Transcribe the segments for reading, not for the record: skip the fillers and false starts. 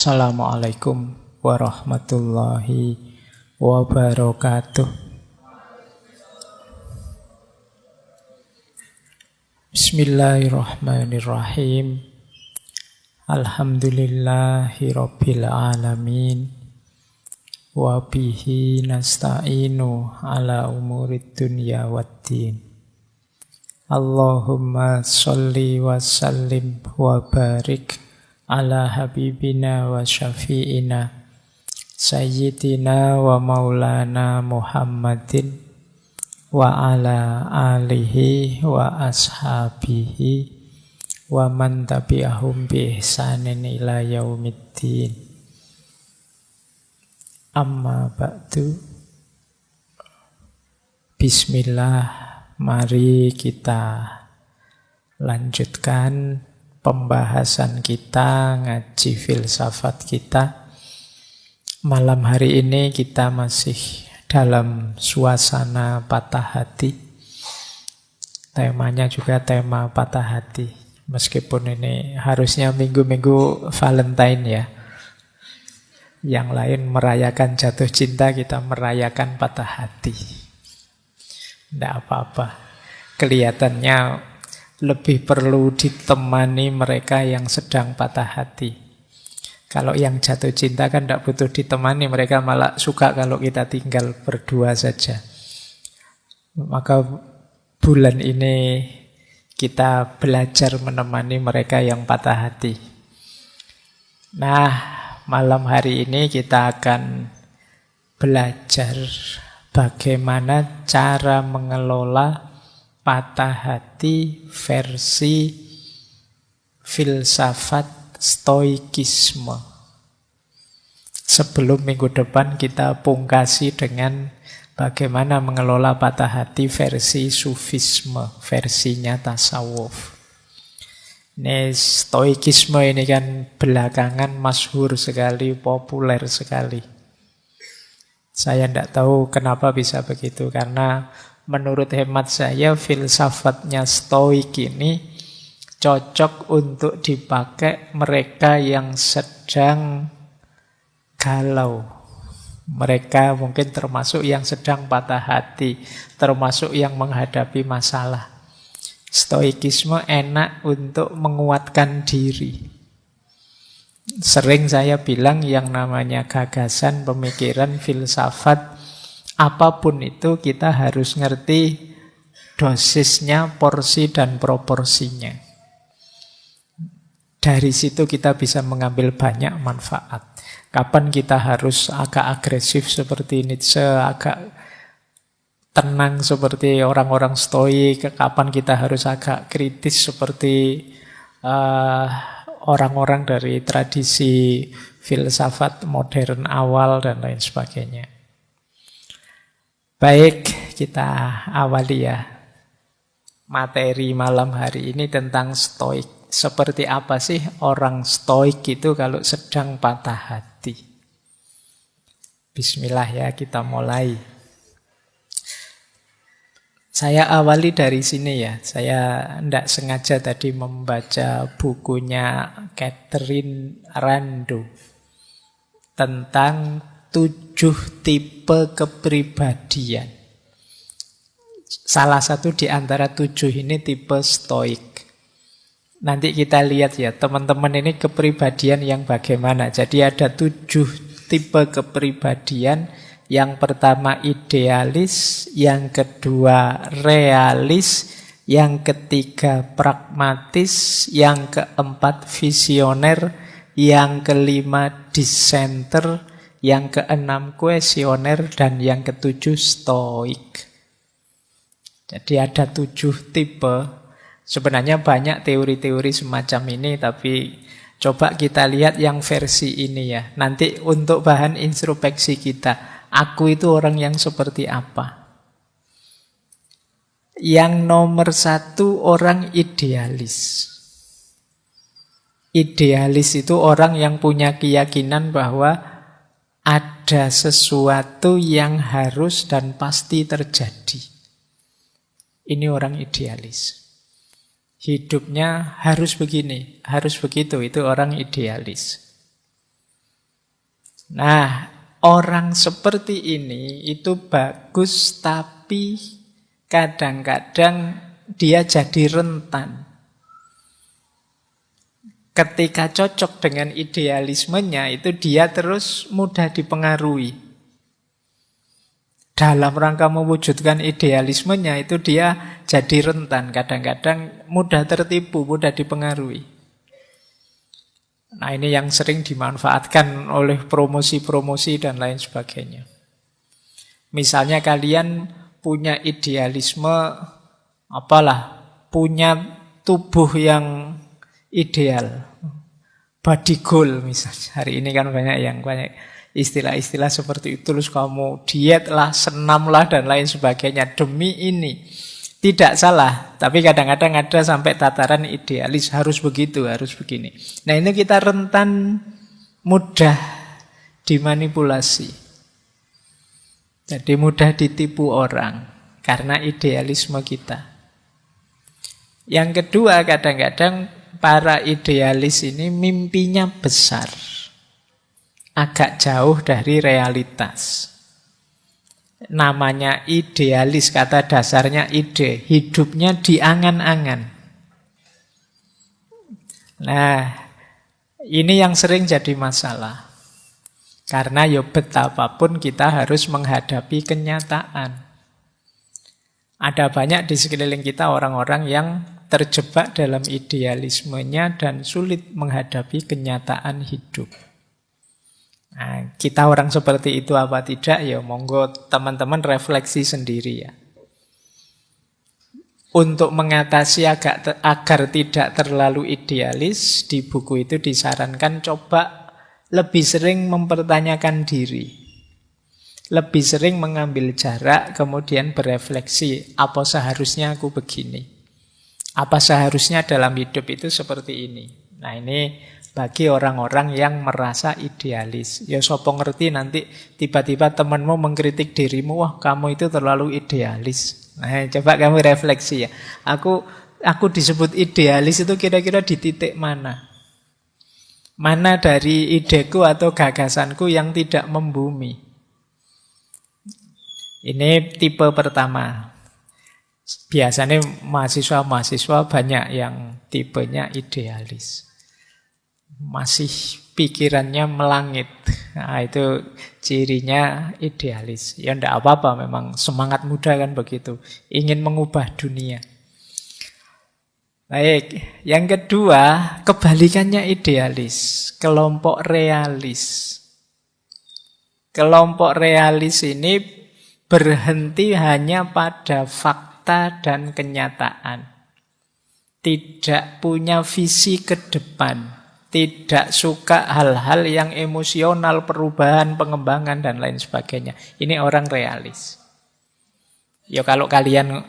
Assalamualaikum warahmatullahi wabarakatuh. Bismillahirrahmanirrahim. Alhamdulillahi rabbil alamin. Wa bihi nasta'inu ala umurid dunya waddin. Allahumma sholli wa sallim wa barik ala habibina wa syafi'ina sayyidina wa maulana Muhammadin wa ala alihi wa ashabihi wa man tabi'ahum bi ihsanin ila yaumiddin. Amma ba'du. Bismillah, mari kita lanjutkan pembahasan kita, ngaji filsafat kita. Malam hari ini kita masih dalam suasana patah hati. Temanya juga tema patah hati. Meskipun ini harusnya minggu-minggu Valentine ya. Yang lain merayakan jatuh cinta, kita merayakan patah hati. Tidak apa-apa. Kelihatannya lebih perlu ditemani mereka yang sedang patah hati. Kalau yang jatuh cinta kan tidak butuh ditemani, mereka malah suka kalau kita tinggal berdua saja. Maka bulan ini kita belajar menemani mereka yang patah hati. Nah, malam hari ini kita akan belajar bagaimana cara mengelola patah hati versi filsafat stoikisme. Sebelum minggu depan kita pungkasi dengan bagaimana mengelola patah hati versi sufisme, versinya tasawuf. Ini stoikisme ini kan belakangan masyhur sekali, populer sekali. Saya tidak tahu kenapa bisa begitu, karena menurut hemat saya, filsafatnya stoik ini cocok untuk dipakai mereka yang sedang galau. Mereka mungkin termasuk yang sedang patah hati, termasuk yang menghadapi masalah. Stoikisme enak untuk menguatkan diri. Sering saya bilang yang namanya gagasan, pemikiran, filsafat, apapun itu kita harus ngerti dosisnya, porsi dan proporsinya. Dari situ kita bisa mengambil banyak manfaat. Kapan kita harus agak agresif seperti Nietzsche, agak tenang seperti orang-orang stoik, kapan kita harus agak kritis seperti orang-orang dari tradisi filsafat modern awal dan lain sebagainya. Baik, kita awali ya materi malam hari ini tentang stoik. Seperti apa sih orang stoik itu kalau sedang patah hati? Bismillah ya, kita mulai. Saya awali dari sini ya. Saya tidak sengaja tadi membaca bukunya Catherine Rando tentang 7 tipe kepribadian. Salah satu di antara 7 ini tipe stoik. Nanti kita lihat ya, teman-teman ini kepribadian yang bagaimana. Jadi ada 7 tipe kepribadian. Yang pertama idealis, yang kedua realis, yang ketiga pragmatis, yang keempat visioner, yang kelima dissenter, yang keenam kuesioner, dan yang ketujuh stoik. Jadi ada 7 tipe. Sebenarnya banyak teori-teori semacam ini, tapi coba kita lihat yang versi ini ya. Nanti untuk bahan introspeksi kita, aku itu orang yang seperti apa? Yang nomor 1 orang idealis. Idealis itu orang yang punya keyakinan bahwa ada sesuatu yang harus dan pasti terjadi. Ini orang idealis. Hidupnya harus begini, harus begitu, itu orang idealis. Nah, orang seperti ini itu bagus, tapi kadang-kadang dia jadi rentan. Ketika cocok dengan idealismenya, itu dia terus mudah dipengaruhi. Dalam rangka mewujudkan idealismenya itu dia jadi rentan. Kadang-kadang mudah tertipu, mudah dipengaruhi. Nah, ini yang sering dimanfaatkan oleh promosi-promosi dan lain sebagainya. Misalnya kalian punya idealisme, punya tubuh yang ideal. Body goal misalnya. Hari ini kan banyak istilah-istilah seperti itu. Terus kamu diet lah, senam lah, dan lain sebagainya demi ini. Tidak salah, tapi kadang-kadang ada sampai tataran idealis, harus begitu, harus begini. Nah, ini kita rentan mudah dimanipulasi. Jadi mudah ditipu orang karena idealisme kita. Yang kedua, kadang-kadang para idealis ini mimpinya besar, agak jauh dari realitas. Namanya idealis, kata dasarnya ide, hidupnya diangan-angan. Nah, ini yang sering jadi masalah. Karena ya betapapun kita harus menghadapi kenyataan. Ada banyak di sekeliling kita orang-orang yang terjebak dalam idealismenya dan sulit menghadapi kenyataan hidup. Nah, kita orang seperti itu apa tidak, ya monggo teman-teman refleksi sendiri ya. Untuk mengatasi agar tidak terlalu idealis, di buku itu disarankan coba lebih sering mempertanyakan diri. Lebih sering mengambil jarak, kemudian berefleksi, apa seharusnya aku begini? Apa seharusnya dalam hidup itu seperti ini? Nah, ini bagi orang-orang yang merasa idealis. Ya sopo ngerti nanti tiba-tiba temanmu mengkritik dirimu, wah kamu itu terlalu idealis. Nah, coba kamu refleksi ya. Aku disebut idealis itu kira-kira di titik mana? Mana dari ideku atau gagasanku yang tidak membumi? Ini tipe pertama. Biasanya mahasiswa-mahasiswa banyak yang tipenya idealis. Masih pikirannya melangit. Nah, itu cirinya idealis. Ya enggak apa-apa, memang semangat muda kan begitu. Ingin mengubah dunia. Baik, yang kedua, kebalikannya idealis. Kelompok realis. Kelompok realis ini berhenti hanya pada fakta dan kenyataan. Tidak punya visi ke depan. Tidak suka hal-hal yang emosional, perubahan, pengembangan, dan lain sebagainya. Ini orang realis. Ya kalau kalian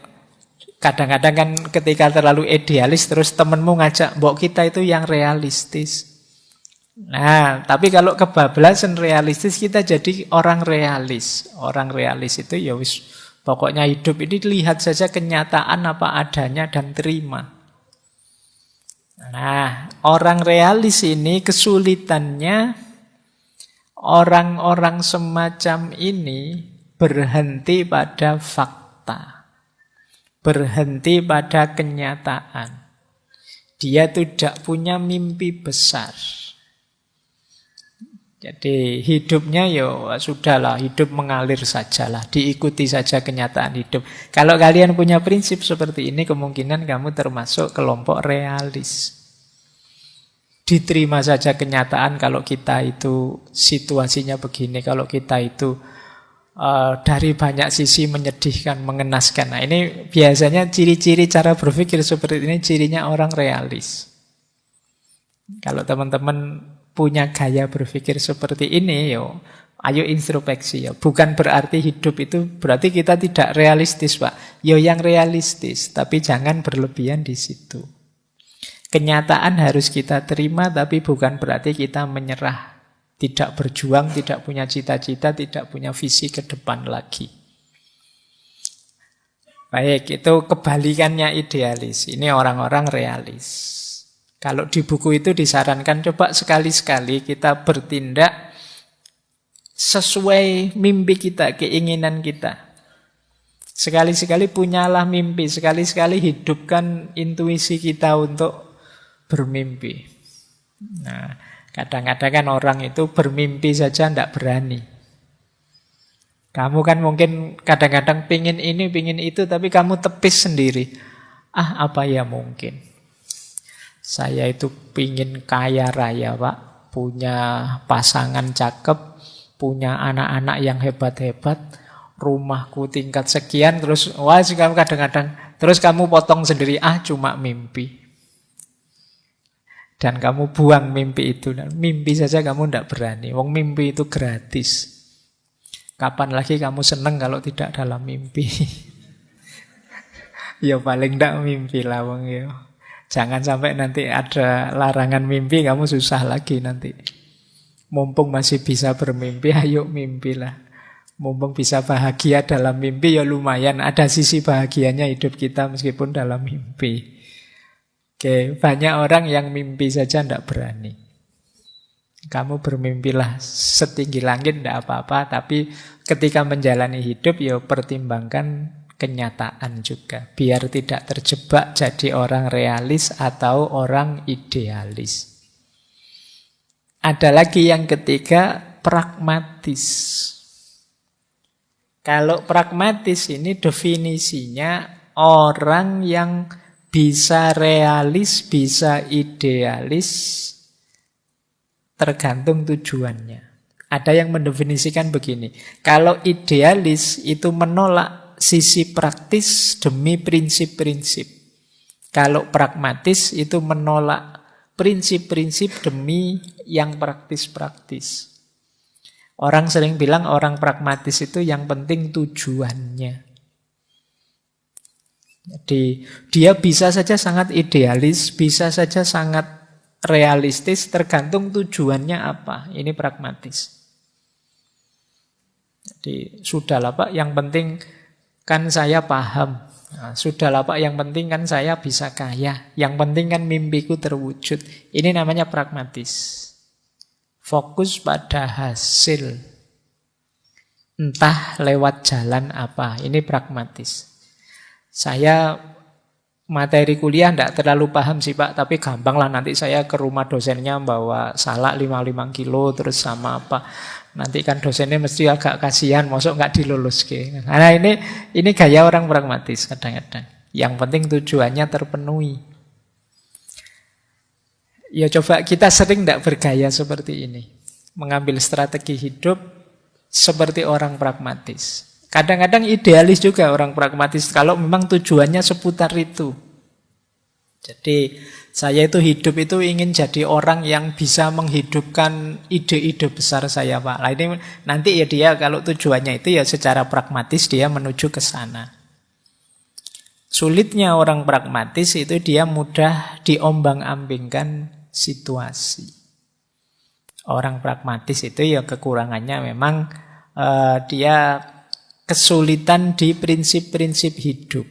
kadang-kadang kan ketika terlalu idealis, terus temenmu ngajak, mbok kita itu yang realistis. Nah, tapi kalau kebablasan realistis, kita jadi orang realis. Orang realis itu ya wis, pokoknya hidup ini lihat saja kenyataan apa adanya dan terima. Nah, orang realis ini kesulitannya, orang-orang semacam ini berhenti pada fakta, berhenti pada kenyataan. Dia tidak punya mimpi besar. Jadi hidupnya ya sudahlah, hidup mengalir sajalah, diikuti saja kenyataan hidup. Kalau kalian punya prinsip seperti ini, kemungkinan kamu termasuk kelompok realis. Diterima saja kenyataan kalau kita itu situasinya begini, kalau kita itu dari banyak sisi menyedihkan, mengenaskan. Nah, ini biasanya ciri-ciri cara berpikir seperti ini, cirinya orang realis. Kalau teman-teman punya gaya berpikir seperti ini, yo, ayo introspeksi ya. Bukan berarti hidup itu berarti kita tidak realistis, Pak. Yo yang realistis, tapi jangan berlebihan di situ. Kenyataan harus kita terima, tapi bukan berarti kita menyerah, tidak berjuang, tidak punya cita-cita, tidak punya visi ke depan lagi. Baik, itu kebalikannya idealis. Ini orang-orang realis. Kalau di buku itu disarankan coba sekali-sekali kita bertindak sesuai mimpi kita, keinginan kita. Sekali-sekali punyalah mimpi, sekali-sekali hidupkan intuisi kita untuk bermimpi. Nah, kadang-kadang kan orang itu bermimpi saja tidak berani. Kamu kan mungkin kadang-kadang pingin ini, pingin itu, tapi kamu tepis sendiri. Apa ya mungkin? Saya itu pingin kaya raya, Pak. Punya pasangan cakep, punya anak-anak yang hebat-hebat, rumahku tingkat sekian, terus kamu kadang-kadang, terus kamu potong sendiri, cuma mimpi. Dan kamu buang mimpi itu. Mimpi saja kamu tidak berani. Wong mimpi itu gratis. Kapan lagi kamu seneng kalau tidak dalam mimpi? Ya paling tidak mimpi lah wong ya. Jangan sampai nanti ada larangan mimpi, kamu susah lagi nanti. Mumpung masih bisa bermimpi, ayo mimpilah. Mumpung bisa bahagia dalam mimpi, ya lumayan. Ada sisi bahagianya hidup kita meskipun dalam mimpi. Oke, banyak orang yang mimpi saja tidak berani. Kamu bermimpilah setinggi langit, tidak apa-apa. Tapi ketika menjalani hidup, ya pertimbangkan kenyataan juga. Biar tidak terjebak jadi orang realis atau orang idealis. Ada lagi yang ketiga, pragmatis. Kalau pragmatis ini definisinya orang yang bisa realis, bisa idealis, tergantung tujuannya. Ada yang mendefinisikan begini, kalau idealis itu menolak sisi praktis demi prinsip-prinsip. Kalau pragmatis itu menolak prinsip-prinsip demi yang praktis-praktis. Orang sering bilang orang pragmatis itu yang penting tujuannya. Jadi dia bisa saja sangat idealis, bisa saja sangat realistis, tergantung tujuannya apa. Ini pragmatis. Jadi sudahlah Pak, yang penting kan saya paham. Nah, sudahlah Pak, yang penting kan saya bisa kaya. Yang penting kan mimpiku terwujud. Ini namanya pragmatis. Fokus pada hasil. Entah lewat jalan apa. Ini pragmatis. Saya materi kuliah tidak terlalu paham sih Pak, tapi gampang lah nanti saya ke rumah dosennya bawa salak 55 kilo terus sama apa. Nanti kan dosennya mesti agak kasihan, mosok nggak dilulus ke. Nah ini gaya orang pragmatis kadang-kadang. Yang penting tujuannya terpenuhi. Ya coba kita sering tidak bergaya seperti ini. Mengambil strategi hidup seperti orang pragmatis. Kadang-kadang idealis juga orang pragmatis kalau memang tujuannya seputar itu. Jadi saya itu hidup itu ingin jadi orang yang bisa menghidupkan ide-ide besar saya Pak. Nah ini nanti ya dia kalau tujuannya itu ya secara pragmatis dia menuju ke sana. Sulitnya orang pragmatis itu dia mudah diombang-ambingkan situasi. Orang pragmatis itu ya kekurangannya memang dia kesulitan di prinsip-prinsip hidup.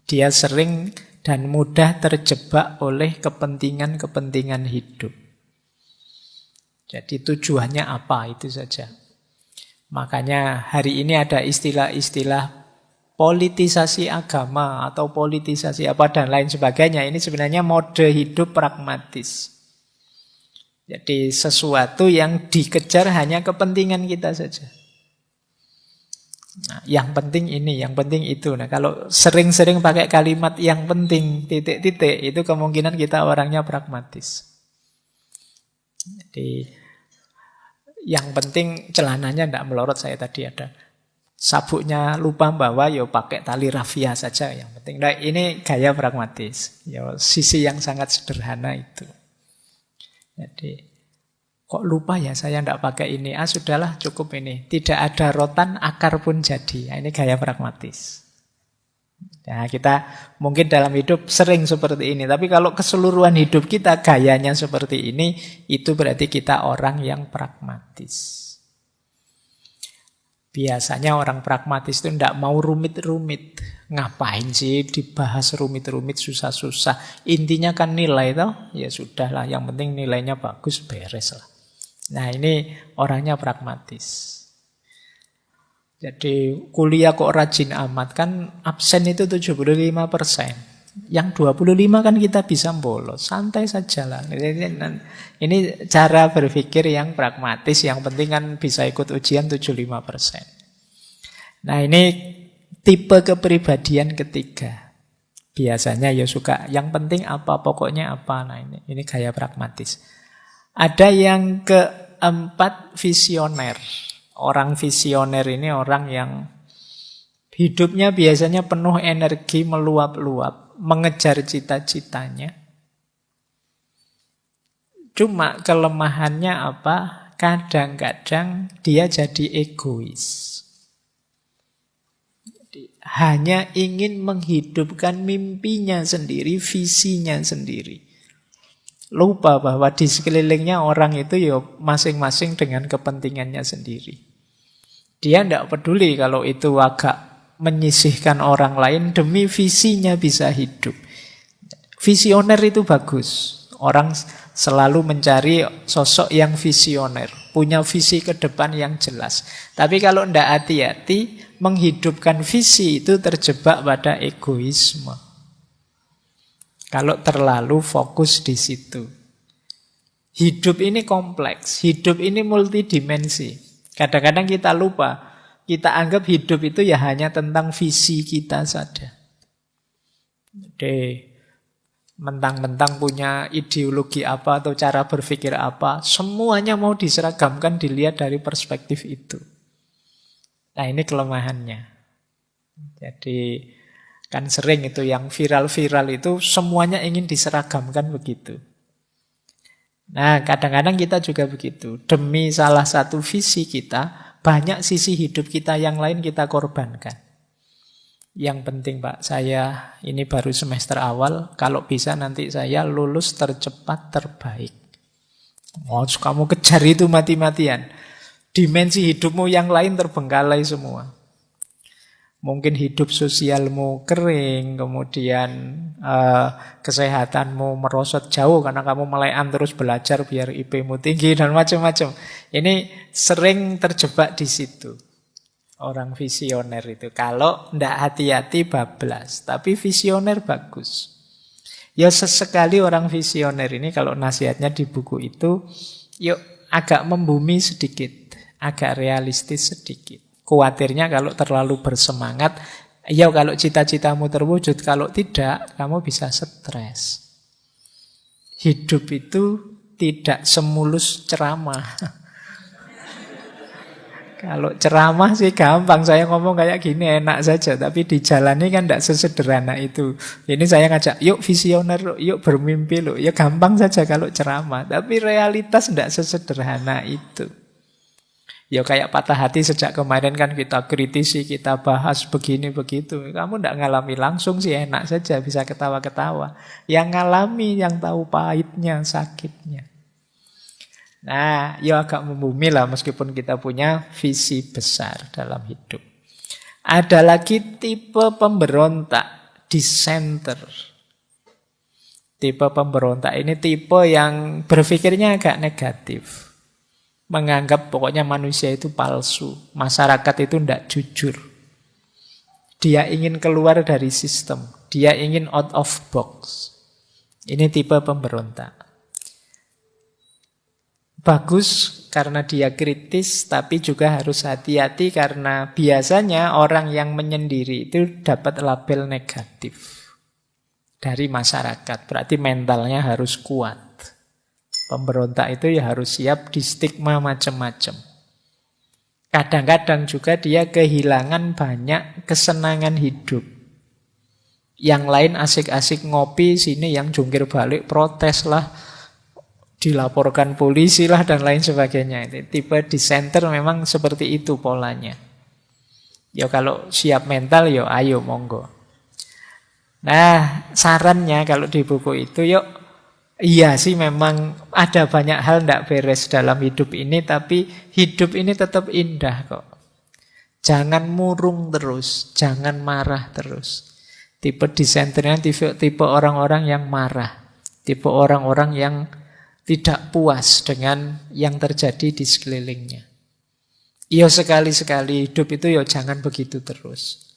Dia sering dan mudah terjebak oleh kepentingan-kepentingan hidup. Jadi tujuannya apa itu saja. Makanya hari ini ada istilah-istilah politisasi agama atau politisasi apa dan lain sebagainya. Ini sebenarnya mode hidup pragmatis. Jadi sesuatu yang dikejar hanya kepentingan kita saja. Nah, yang penting ini, yang penting itu. Nah, kalau sering-sering pakai kalimat yang penting, titik-titik, itu kemungkinan kita orangnya pragmatis. Jadi, yang penting celananya tidak melorot, saya tadi ada. Sabuknya lupa bawa, ya pakai tali rafia saja yang penting. Nah, ini gaya pragmatis. Ya, sisi yang sangat sederhana itu. Jadi, kok lupa ya saya tidak pakai ini. Sudahlah cukup ini. Tidak ada rotan, akar pun jadi. Ini gaya pragmatis. Nah, kita mungkin dalam hidup sering seperti ini. Tapi kalau keseluruhan hidup kita gayanya seperti ini, itu berarti kita orang yang pragmatis. Biasanya orang pragmatis itu tidak mau rumit-rumit. Ngapain sih dibahas rumit-rumit, susah-susah. Intinya kan nilai toh. Ya sudahlah, yang penting nilainya bagus, beres lah. Nah ini orangnya pragmatis. Jadi kuliah kok rajin amat, kan absen itu 75%. Yang 25 kan kita bisa bolos, santai saja lah. Ini cara berpikir yang pragmatis, yang penting kan bisa ikut ujian 75%. Nah ini tipe kepribadian ketiga. Biasanya ya suka, yang penting apa, pokoknya apa. Nah ini gaya pragmatis. Ada yang keempat, visioner. Orang visioner ini orang yang hidupnya biasanya penuh energi, meluap-luap, mengejar cita-citanya. Cuma kelemahannya apa? Kadang-kadang dia jadi egois. Hanya ingin menghidupkan mimpinya sendiri, visinya sendiri. Lupa bahwa di sekelilingnya orang itu ya masing-masing dengan kepentingannya sendiri. Dia tidak peduli kalau itu agak menyisihkan orang lain demi visinya bisa hidup. Visioner itu bagus. Orang selalu mencari sosok yang visioner, punya visi ke depan yang jelas. Tapi kalau tidak hati-hati, menghidupkan visi itu terjebak pada egoisme. Kalau terlalu fokus di situ. Hidup ini kompleks, hidup ini multidimensi. Kadang-kadang kita lupa, kita anggap hidup itu ya hanya tentang visi kita saja. Jadi, mentang-mentang punya ideologi apa atau cara berpikir apa, semuanya mau diseragamkan, dilihat dari perspektif itu. Nah ini kelemahannya. Jadi kan sering itu yang viral-viral itu semuanya ingin diseragamkan begitu. Nah kadang-kadang kita juga begitu. Demi salah satu visi kita, banyak sisi hidup kita yang lain kita korbankan. Yang penting Pak, saya ini baru semester awal, kalau bisa nanti saya lulus tercepat terbaik. Oh, kamu kejar itu mati-matian. Dimensi hidupmu yang lain terbengkalai semua. Mungkin hidup sosialmu kering, kemudian kesehatanmu merosot jauh karena kamu melekan terus belajar biar IP-mu tinggi dan macam-macam. Ini sering terjebak di situ. Orang visioner itu. Kalau tidak hati-hati bablas. Tapi visioner bagus. Ya sesekali orang visioner ini kalau nasihatnya di buku itu, yuk agak membumi sedikit. Agak realistis sedikit. Khawatirnya kalau terlalu bersemangat, ya kalau cita-citamu terwujud, kalau tidak, kamu bisa stres. Hidup itu tidak semulus ceramah. Kalau ceramah sih gampang, saya ngomong kayak gini enak saja, tapi dijalani kan tidak sesederhana itu. Ini saya ngajak, yuk visioner, yuk bermimpi loh. Ya gampang saja kalau ceramah, tapi realitas tidak sesederhana itu. Ya kayak patah hati sejak kemarin kan kita kritisi, kita bahas begini begitu. Kamu tidak ngalami langsung sih enak saja, bisa ketawa-ketawa. Yang ngalami, yang tahu pahitnya, sakitnya. Nah, ya agak membumi lah meskipun kita punya visi besar dalam hidup. Ada lagi tipe pemberontak, dissenter. Tipe pemberontak ini tipe yang berpikirnya agak negatif. Menganggap pokoknya manusia itu palsu, masyarakat itu tidak jujur. Dia ingin keluar dari sistem, dia ingin out of box. Ini tipe pemberontak. Bagus karena dia kritis, tapi juga harus hati-hati karena biasanya orang yang menyendiri itu dapat label negatif dari masyarakat. Berarti mentalnya harus kuat. Pemberontak itu ya harus siap di stigma macam-macam. Kadang-kadang juga dia kehilangan banyak kesenangan hidup. Yang lain asik-asik ngopi, sini yang jungkir balik protes lah, dilaporkan polisi lah dan lain sebagainya. Tipe dissenter memang seperti itu polanya. Ya kalau siap mental ya ayo monggo. Nah sarannya kalau di buku itu yuk, iya sih memang ada banyak hal tidak beres dalam hidup ini, tapi hidup ini tetap indah kok. Jangan murung terus, jangan marah terus. Tipe dissenternya tipe orang-orang yang marah. Tipe orang-orang yang tidak puas dengan yang terjadi di sekelilingnya. Ya sekali-sekali hidup itu ya jangan begitu terus.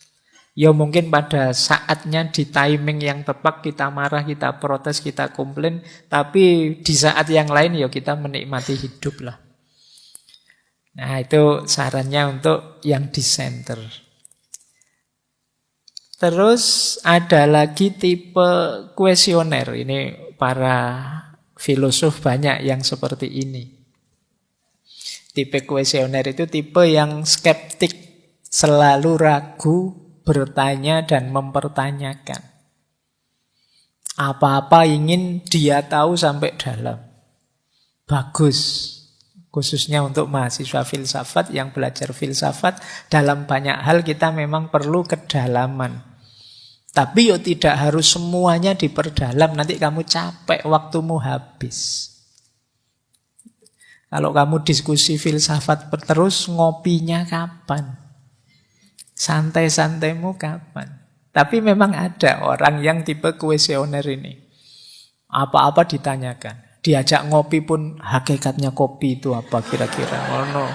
Ya mungkin pada saatnya di timing yang tepat kita marah, kita protes, kita komplain. Tapi di saat yang lain ya kita menikmati hidup lah. Nah itu sarannya untuk yang di center. Terus ada lagi tipe kuesioner. Ini para filosof banyak yang seperti ini. Tipe kuesioner itu tipe yang skeptik, selalu ragu, bertanya dan mempertanyakan. Apa-apa ingin dia tahu sampai dalam. Bagus. Khususnya untuk mahasiswa filsafat yang belajar filsafat, dalam banyak hal kita memang perlu kedalaman. Tapi yo tidak harus semuanya diperdalam, nanti kamu capek, waktumu habis. Kalau kamu diskusi filsafat terus, ngopinya kapan? Santai-santaimu kapan? Tapi memang ada orang yang tipe kuesioner ini. Apa-apa ditanyakan. Diajak ngopi pun hakikatnya kopi itu apa kira-kira. Oh no.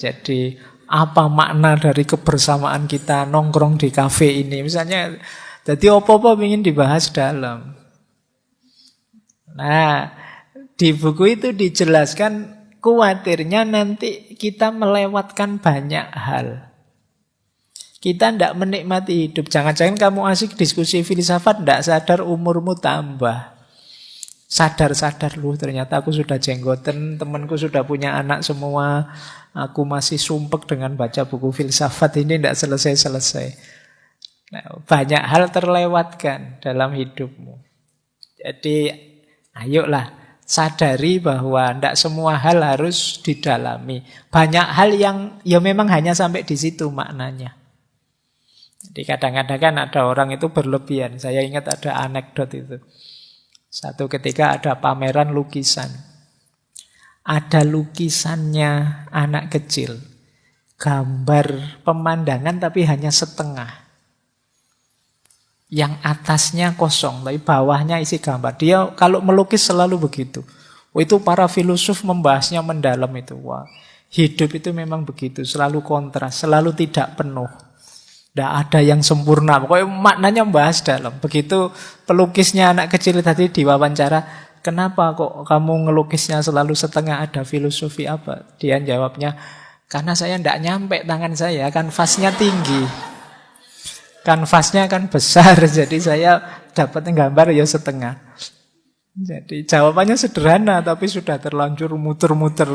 Jadi apa makna dari kebersamaan kita nongkrong di kafe ini? Misalnya, jadi apa-apa ingin dibahas dalam. Nah, di buku itu dijelaskan khawatirnya nanti kita melewatkan banyak hal. Kita tidak menikmati hidup. Jangan-jangan kamu asik diskusi filsafat, tidak sadar umurmu tambah. Sadar-sadar loh ternyata aku sudah jenggoten, temanku sudah punya anak semua, aku masih sumpek dengan baca buku filsafat ini tidak selesai-selesai. Nah, banyak hal terlewatkan dalam hidupmu. Jadi ayolah sadari bahwa tidak semua hal harus didalami. Banyak hal yang ya memang hanya sampai di situ maknanya. Jadi kadang-kadang kan ada orang itu berlebihan. Saya ingat ada anekdot itu. Satu ketika ada pameran lukisan. Ada lukisannya anak kecil. Gambar pemandangan tapi hanya setengah. Yang atasnya kosong, tapi bawahnya isi gambar. Dia kalau melukis selalu begitu. Itu para filosof membahasnya mendalam itu. Wah, hidup itu memang begitu, selalu kontras, selalu tidak penuh. Tidak ada yang sempurna. Pokoknya maknanya membahas dalam. Begitu pelukisnya anak kecil tadi diwawancara, kenapa kok kamu ngelukisnya selalu setengah, ada filosofi apa? Dia jawabnya, karena saya tidak nyampe tangan saya, kanvasnya tinggi. Kanvasnya kan besar, jadi saya dapat gambar ya setengah. Jadi jawabannya sederhana, tapi sudah terlanjur muter-muter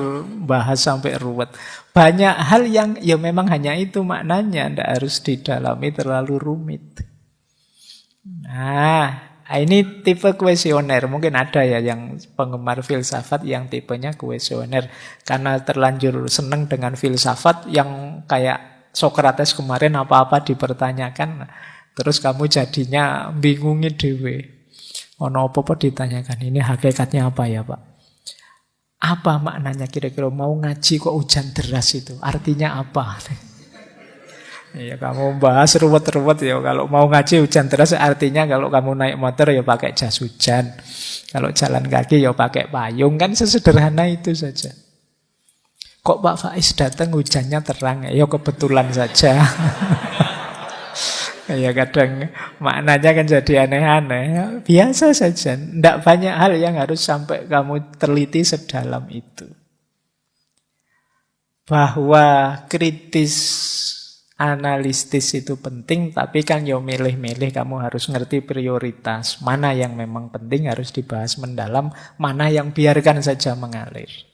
bahas sampai ruwet. Banyak hal yang ya memang hanya itu maknanya, tidak harus didalami terlalu rumit. Nah, ini tipe kuesioner. Mungkin ada ya yang penggemar filsafat yang tipenya kuesioner. Karena terlanjur seneng dengan filsafat yang kayak Sokrates kemarin apa-apa dipertanyakan. Terus kamu jadinya bingungi dewe. Ono apa-apa ditanyakan, ini hakikatnya apa ya Pak? Apa maknanya kira-kira mau ngaji kok hujan deras itu? Artinya apa? Ya kamu bahas ruwet-ruwet ya. Kalau mau ngaji hujan deras artinya kalau kamu naik motor ya pakai jas hujan. Kalau jalan kaki ya pakai payung. Kan sesederhana itu saja. Kok Pak Faiz datang hujannya terang? Ya kebetulan saja. Ya kadang maknanya kan jadi aneh-aneh. Biasa saja. Tidak banyak hal yang harus sampai kamu teliti sedalam itu. Bahwa kritis analitis itu penting, tapi kan ya milih-milih. Kamu harus ngerti prioritas. Mana yang memang penting harus dibahas mendalam, mana yang biarkan saja mengalir.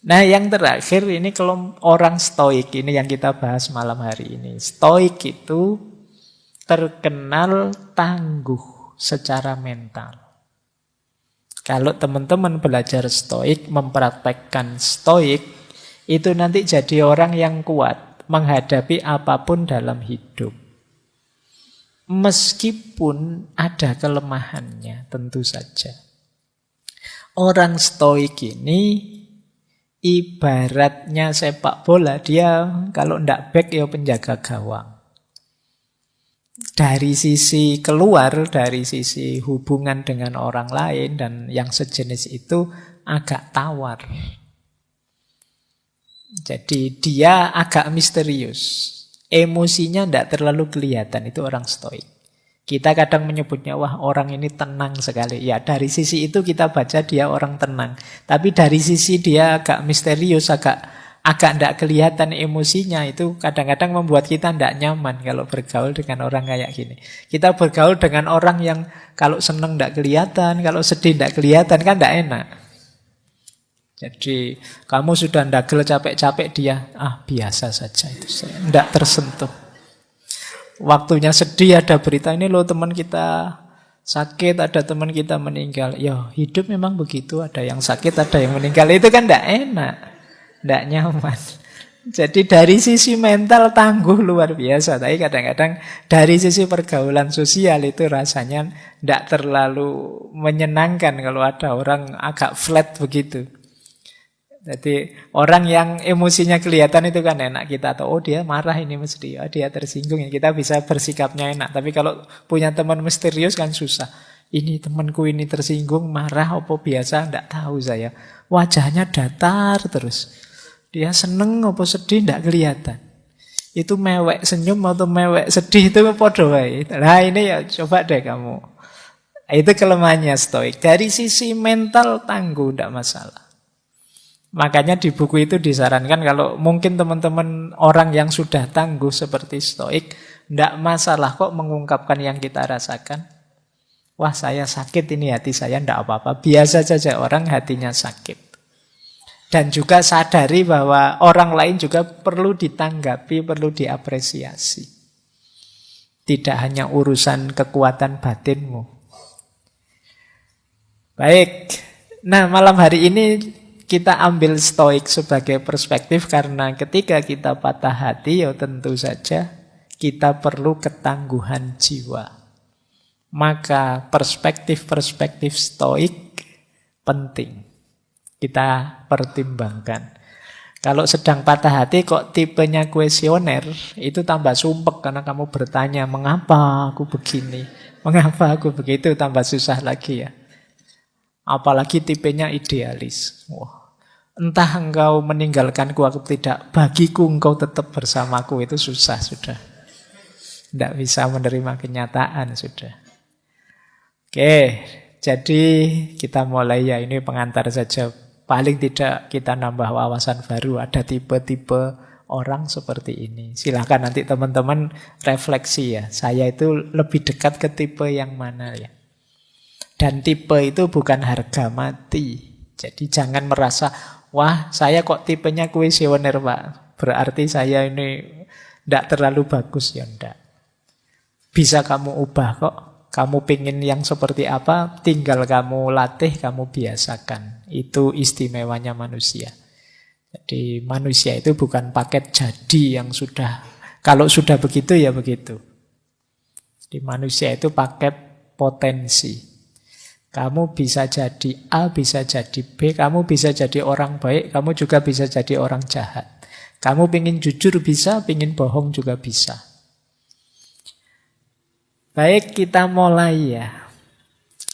Nah yang terakhir ini kelompok orang stoik. Ini yang kita bahas malam hari ini. Stoik itu terkenal tangguh secara mental. Kalau teman-teman belajar stoik, mempraktekkan stoik, itu nanti jadi orang yang kuat menghadapi apapun dalam hidup. Meskipun ada kelemahannya, tentu saja. Orang stoik ini ibaratnya sepak bola, dia kalau ndak back ya penjaga gawang. Dari sisi keluar, dari sisi hubungan dengan orang lain dan yang sejenis itu agak tawar. Jadi dia agak misterius. Emosinya tidak terlalu kelihatan, itu orang stoik. Kita kadang menyebutnya, wah orang ini tenang sekali. Ya dari sisi itu kita baca dia orang tenang. Tapi dari sisi dia agak misterius, agak tidak kelihatan emosinya. Itu kadang-kadang membuat kita tidak nyaman kalau bergaul dengan orang kayak gini. Kita bergaul dengan orang yang kalau seneng tidak kelihatan, kalau sedih tidak kelihatan, kan tidak enak. Jadi kamu sudah ndagel capek-capek, dia biasa saja, itu tidak tersentuh. Waktunya sedih ada berita ini loh teman kita sakit, ada teman kita meninggal. Ya hidup memang begitu, ada yang sakit, ada yang meninggal. Itu kan tidak enak, tidak nyaman. Jadi dari sisi mental tangguh luar biasa. Tapi kadang-kadang dari sisi pergaulan sosial itu rasanya tidak terlalu menyenangkan kalau ada orang agak flat begitu. Jadi orang yang emosinya kelihatan itu kan enak, kita tahu, oh dia marah ini mesti, oh dia tersinggung, kita bisa bersikapnya enak. Tapi kalau punya teman misterius kan susah. Ini temanku ini tersinggung, marah apa biasa, tidak tahu saya. Wajahnya datar terus. Dia seneng apa sedih tidak kelihatan. Itu mewek senyum atau mewek sedih itu podo wae. Nah ini ya coba deh kamu. Itu kelemahannya stoik. Dari sisi mental tangguh tidak masalah. Makanya di buku itu disarankan kalau mungkin teman-teman orang yang sudah tangguh seperti stoik, tidak masalah kok mengungkapkan yang kita rasakan. Wah saya sakit ini, hati saya tidak apa-apa. Biasa saja orang hatinya sakit. Dan juga sadari bahwa orang lain juga perlu ditanggapi, perlu diapresiasi. Tidak hanya urusan kekuatan batinmu. Baik, nah malam hari ini kita ambil stoik sebagai perspektif karena ketika kita patah hati ya tentu saja kita perlu ketangguhan jiwa. Maka perspektif-perspektif stoik penting kita pertimbangkan. Kalau sedang patah hati kok tipenya kuesioner, itu tambah sumpek karena kamu bertanya mengapa aku begini, mengapa aku begitu, tambah susah lagi ya. Apalagi tipenya idealis. Wah. Entah engkau meninggalkanku, aku tidak. Bagiku engkau tetap bersamaku. Itu susah sudah. Tidak bisa menerima kenyataan sudah. Oke, jadi kita mulai ya. Ini pengantar saja. Paling tidak kita nambah wawasan baru. Ada tipe-tipe orang seperti ini. Silahkan nanti teman-teman refleksi ya. Saya itu lebih dekat ke tipe yang mana ya. Dan tipe itu bukan harga mati. Jadi jangan merasa, wah saya kok tipenya kuesioner Pak, berarti saya ini tidak terlalu bagus. Ya enggak. Bisa kamu ubah kok. Kamu pingin yang seperti apa, tinggal kamu latih, kamu biasakan. Itu istimewanya manusia. Jadi manusia itu bukan paket jadi yang sudah, kalau sudah begitu ya begitu. Jadi manusia itu paket potensi. Kamu bisa jadi A, bisa jadi B, kamu bisa jadi orang baik, kamu juga bisa jadi orang jahat. Kamu pingin jujur bisa, pingin bohong juga bisa. Baik, kita mulai ya.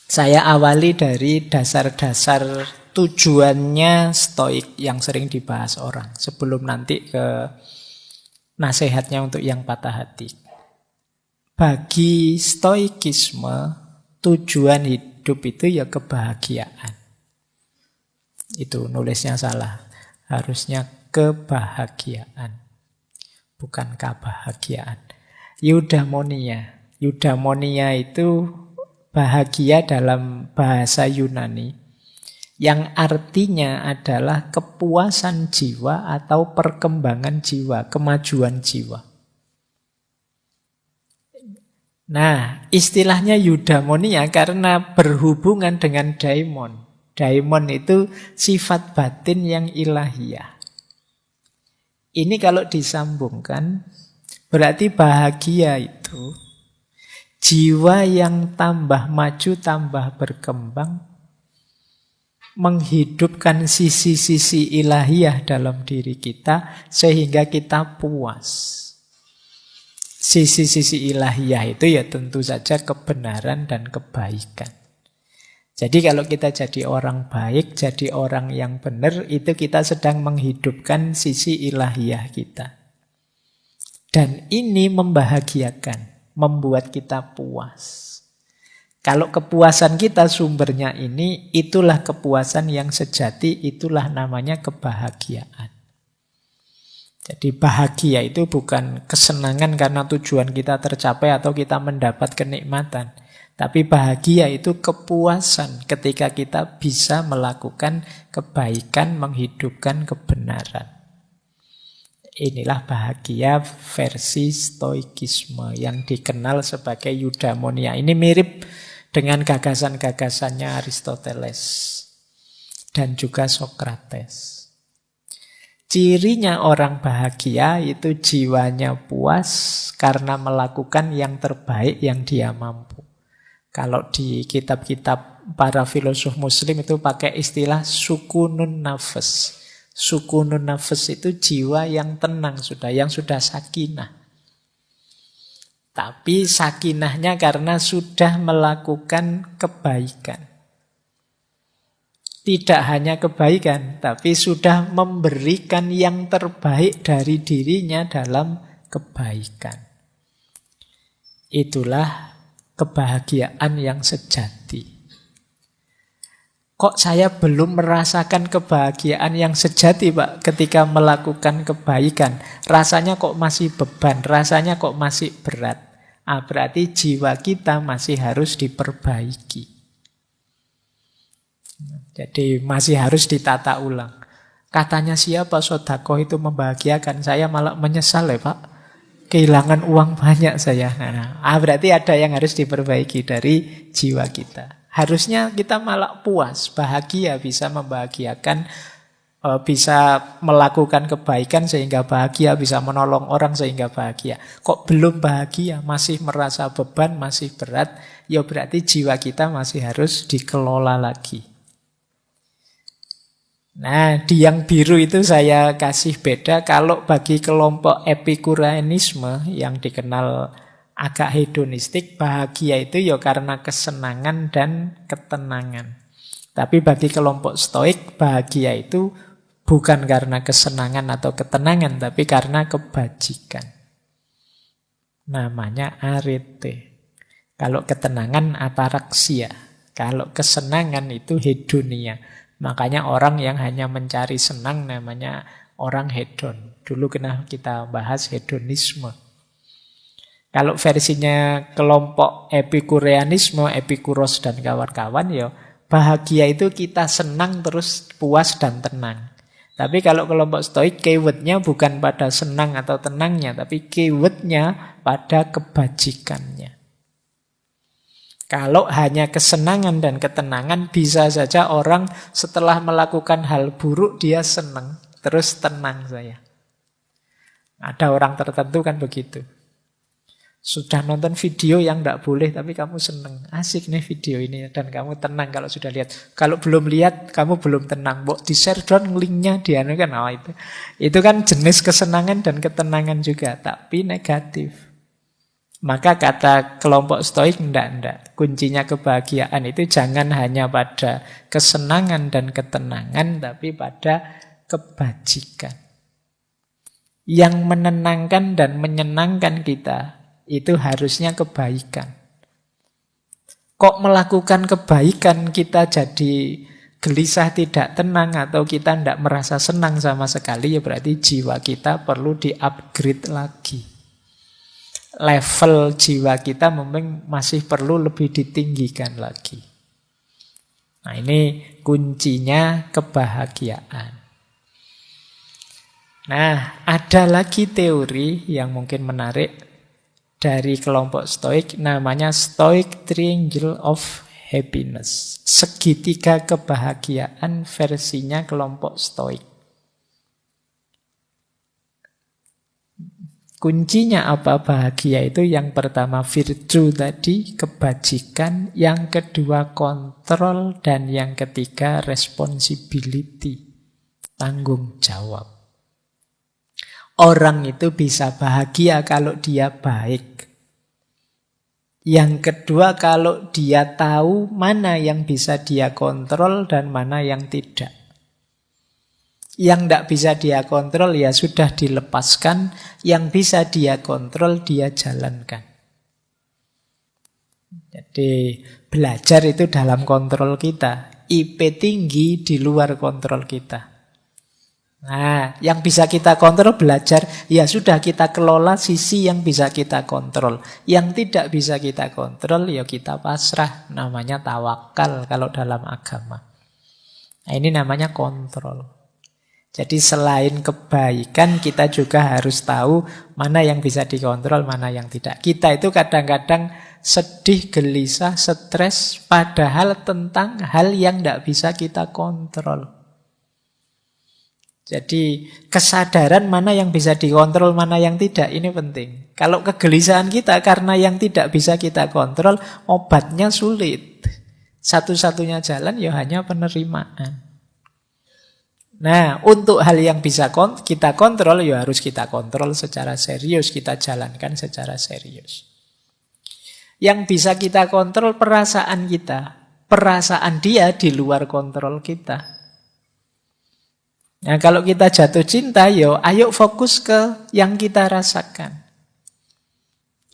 Saya awali dari dasar-dasar tujuannya stoik yang sering dibahas orang. Sebelum nanti ke nasihatnya untuk yang patah hati. Bagi stoikisme, tujuan hidup itu ya kebahagiaan. Itu nulisnya salah. Harusnya kebahagiaan. Bukan kebahagiaan. Eudaimonia. Eudaimonia itu bahagia dalam bahasa Yunani. Yang artinya adalah kepuasan jiwa atau perkembangan jiwa, kemajuan jiwa. Nah, istilahnya eudaimonia karena berhubungan dengan daimon. Daimon itu sifat batin yang ilahiyah. Ini kalau disambungkan, berarti bahagia itu jiwa yang tambah maju, tambah berkembang, menghidupkan sisi-sisi ilahiyah dalam diri kita, sehingga kita puas. Sisi-sisi ilahiyah itu ya tentu saja kebenaran dan kebaikan. Jadi kalau kita jadi orang baik, jadi orang yang benar, itu kita sedang menghidupkan sisi ilahiyah kita. Dan ini membahagiakan, membuat kita puas. Kalau kepuasan kita sumbernya ini, itulah kepuasan yang sejati, itulah namanya kebahagiaan. Jadi bahagia itu bukan kesenangan karena tujuan kita tercapai atau kita mendapat kenikmatan. Tapi bahagia itu kepuasan ketika kita bisa melakukan kebaikan, menghidupkan kebenaran. Inilah bahagia versi stoikisme yang dikenal sebagai eudaimonia. Ini mirip dengan gagasan-gagasannya Aristoteles dan juga Sokrates. Cirinya orang bahagia itu jiwanya puas karena melakukan yang terbaik yang dia mampu. Kalau di kitab-kitab para filosof muslim itu pakai istilah sukunun nafas. Sukunun nafas itu jiwa yang tenang sudah, yang sudah sakinah. Tapi sakinahnya karena sudah melakukan kebaikan. Tidak hanya kebaikan, tapi sudah memberikan yang terbaik dari dirinya dalam kebaikan. Itulah kebahagiaan yang sejati. Kok saya belum merasakan kebahagiaan yang sejati, Pak, ketika melakukan kebaikan? Rasanya kok masih beban, rasanya kok masih berat. Berarti jiwa kita masih harus diperbaiki. Jadi masih harus ditata ulang. Katanya siapa sedekah itu membahagiakan, saya malah menyesal ya, Pak. Kehilangan uang banyak saya. Berarti ada yang harus diperbaiki dari jiwa kita. Harusnya kita malah puas, bahagia, bisa membahagiakan, bisa melakukan kebaikan sehingga bahagia, bisa menolong orang sehingga bahagia. Kok belum bahagia, masih merasa beban, masih berat, ya berarti jiwa kita masih harus dikelola lagi. Nah, di yang biru itu saya kasih beda. Kalau bagi kelompok epikureanisme yang dikenal agak hedonistik, bahagia itu ya karena kesenangan dan ketenangan. Tapi bagi kelompok stoik, bahagia itu bukan karena kesenangan atau ketenangan, tapi karena kebajikan. Namanya arete. Kalau ketenangan ataraksia. Kalau kesenangan itu hedonia. Makanya orang yang hanya mencari senang namanya orang hedon. Dulu kena kita bahas hedonisme. Kalau versinya kelompok epikureanisme, Epikuros dan kawan-kawan, ya bahagia itu kita senang terus puas dan tenang. Tapi kalau kelompok stoik, keywordnya bukan pada senang atau tenangnya, tapi keywordnya pada kebajikannya. Kalau hanya kesenangan dan ketenangan, bisa saja orang setelah melakukan hal buruk, dia senang, terus tenang saya. Ada orang tertentu kan begitu. Sudah nonton video yang tidak boleh, tapi kamu senang. Asik nih video ini, dan kamu tenang kalau sudah lihat. Kalau belum lihat, kamu belum tenang. Di-share dong linknya, kan. Itu kan jenis kesenangan dan ketenangan juga, tapi negatif. Maka kata kelompok stoik, enggak. Kuncinya kebahagiaan itu jangan hanya pada kesenangan dan ketenangan, tapi pada kebajikan. Yang menenangkan dan menyenangkan kita, itu harusnya kebaikan. Kok melakukan kebaikan kita jadi gelisah, tidak tenang, atau kita tidak merasa senang sama sekali, ya berarti jiwa kita perlu di-upgrade lagi. Level jiwa kita memang masih perlu lebih ditinggikan lagi. Nah, ini kuncinya kebahagiaan. Nah, ada lagi teori yang mungkin menarik dari kelompok stoik, namanya Stoic Triangle of Happiness. Segitiga kebahagiaan versinya kelompok stoik. Kuncinya apa bahagia itu? Yang pertama virtue tadi, kebajikan. Yang kedua kontrol. Dan yang ketiga responsibility, tanggung jawab. Orang itu bisa bahagia kalau dia baik. Yang kedua, kalau dia tahu mana yang bisa dia kontrol dan mana yang tidak. Yang tidak bisa dia kontrol ya sudah dilepaskan, yang bisa dia kontrol dia jalankan. Jadi belajar itu dalam kontrol kita. IP tinggi di luar kontrol kita. Nah, yang bisa kita kontrol belajar, ya sudah kita kelola sisi yang bisa kita kontrol. Yang tidak bisa kita kontrol, ya kita pasrah. Namanya tawakal kalau dalam agama. Nah, ini namanya kontrol. Jadi selain kebaikan, kita juga harus tahu mana yang bisa dikontrol, mana yang tidak. Kita itu kadang-kadang sedih, gelisah, stres, padahal tentang hal yang tidak bisa kita kontrol. Jadi kesadaran mana yang bisa dikontrol, mana yang tidak, ini penting. Kalau kegelisahan kita karena yang tidak bisa kita kontrol, obatnya sulit. Satu-satunya jalan ya hanya penerimaan. Nah, untuk hal yang bisa kita kontrol, ya harus kita kontrol secara serius, kita jalankan secara serius. Yang bisa kita kontrol perasaan kita. Perasaan dia di luar kontrol kita. Nah, kalau kita jatuh cinta, ayo fokus ke yang kita rasakan.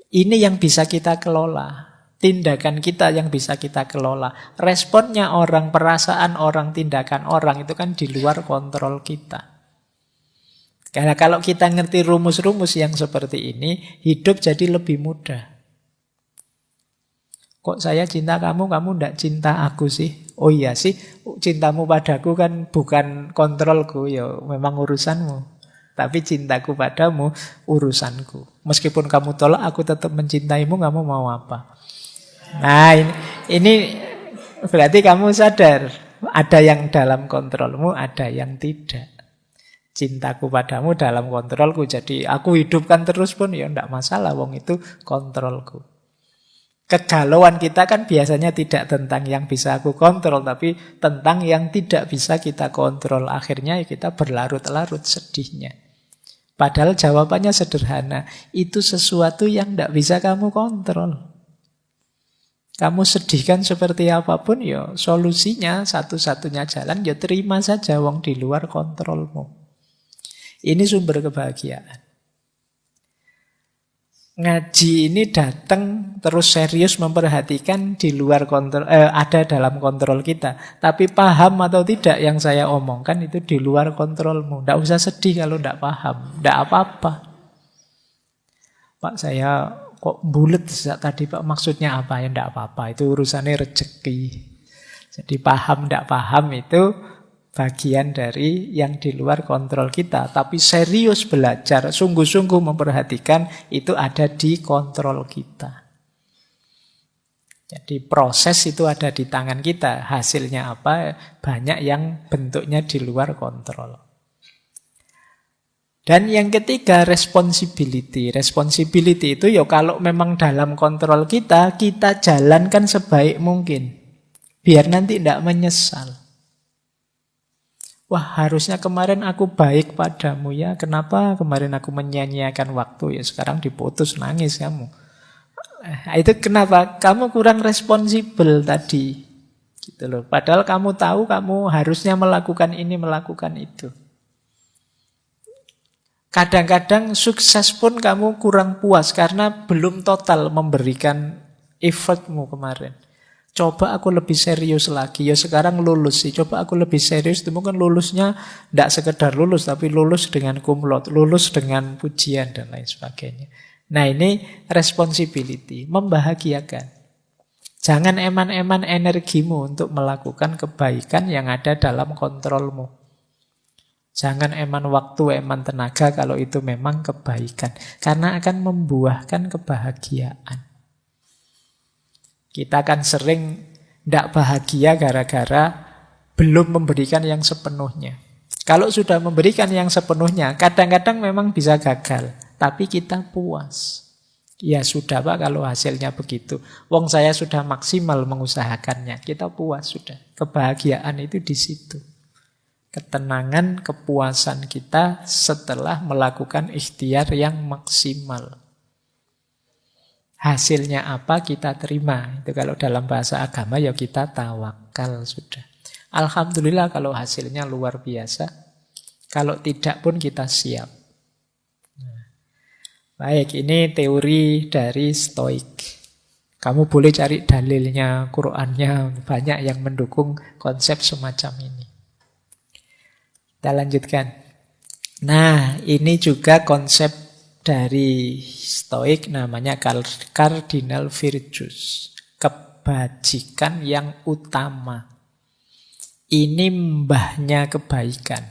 Ini yang bisa kita kelola. Tindakan kita yang bisa kita kelola. Responnya orang, perasaan orang, tindakan orang itu kan di luar kontrol kita. Karena kalau kita ngerti rumus-rumus yang seperti ini, hidup jadi lebih mudah. Kok saya cinta kamu tidak cinta aku sih? Oh iya sih, cintamu padaku kan bukan kontrolku, ya memang urusanmu. Tapi cintaku padamu urusanku. Meskipun kamu tolak, aku tetap mencintaimu, kamu mau apa? Nah, ini berarti kamu sadar, ada yang dalam kontrolmu, ada yang tidak. Cintaku padamu dalam kontrolku, jadi aku hidupkan terus pun ya tidak masalah, wong itu kontrolku. Kegalauan kita kan biasanya tidak tentang yang bisa aku kontrol, tapi tentang yang tidak bisa kita kontrol. Akhirnya kita berlarut-larut sedihnya. Padahal jawabannya sederhana. Itu sesuatu yang tidak bisa kamu kontrol. Kamu sedihkan seperti apapun, ya solusinya satu-satunya jalan, ya terima saja wong di luar kontrolmu. Ini sumber kebahagiaan. Ngaji ini datang terus serius memperhatikan di luar kontrol, ada dalam kontrol kita. Tapi paham atau tidak yang saya omongkan itu di luar kontrolmu. Tidak usah sedih kalau tidak paham, tidak apa-apa. Pak, saya kok bulet tadi Pak, maksudnya apa? Ya tidak apa-apa, itu urusannya rezeki. Jadi paham tidak paham itu bagian dari yang di luar kontrol kita. Tapi serius belajar, sungguh-sungguh memperhatikan, itu ada di kontrol kita. Jadi proses itu ada di tangan kita. Hasilnya apa? Banyak yang bentuknya di luar kontrol. Dan yang ketiga, responsibility. Responsibility itu kalau memang dalam kontrol kita, kita jalankan sebaik mungkin. Biar nanti tidak menyesal. Wah, harusnya kemarin aku baik padamu ya. Kenapa kemarin aku menyia-nyiakan waktu? Ya sekarang diputus, nangis kamu. Itu kenapa? Kamu kurang responsibel tadi. Gitu loh. Padahal kamu tahu kamu harusnya melakukan ini, melakukan itu. Kadang-kadang sukses pun kamu kurang puas karena belum total memberikan effortmu kemarin. Coba aku lebih serius lagi. Ya sekarang lulus sih. Coba aku lebih serius. Itu mungkin lulusnya tidak sekedar lulus, tapi lulus dengan cum laude, lulus dengan pujian dan lain sebagainya. Nah, ini responsibility, membahagiakan. Jangan eman-eman energimu untuk melakukan kebaikan yang ada dalam kontrolmu. Jangan eman waktu, eman tenaga kalau itu memang kebaikan. Karena akan membuahkan kebahagiaan. Kita kan sering tidak bahagia gara-gara belum memberikan yang sepenuhnya. Kalau sudah memberikan yang sepenuhnya, kadang-kadang memang bisa gagal. Tapi kita puas. Ya sudah Pak, kalau hasilnya begitu. Wong saya sudah maksimal mengusahakannya. Kita puas sudah. Kebahagiaan itu di situ. Ketenangan, kepuasan kita setelah melakukan ikhtiar yang maksimal. Hasilnya apa kita terima. Itu kalau dalam bahasa agama ya kita tawakal sudah. Alhamdulillah kalau hasilnya luar biasa. Kalau tidak pun kita siap. Baik, ini teori dari Stoik. Kamu boleh cari dalilnya, Qur'annya, banyak yang mendukung konsep semacam ini. Kita lanjutkan. Nah, ini juga konsep dari Stoik, namanya cardinal virtues. Kebajikan yang utama. Ini mbahnya kebaikan.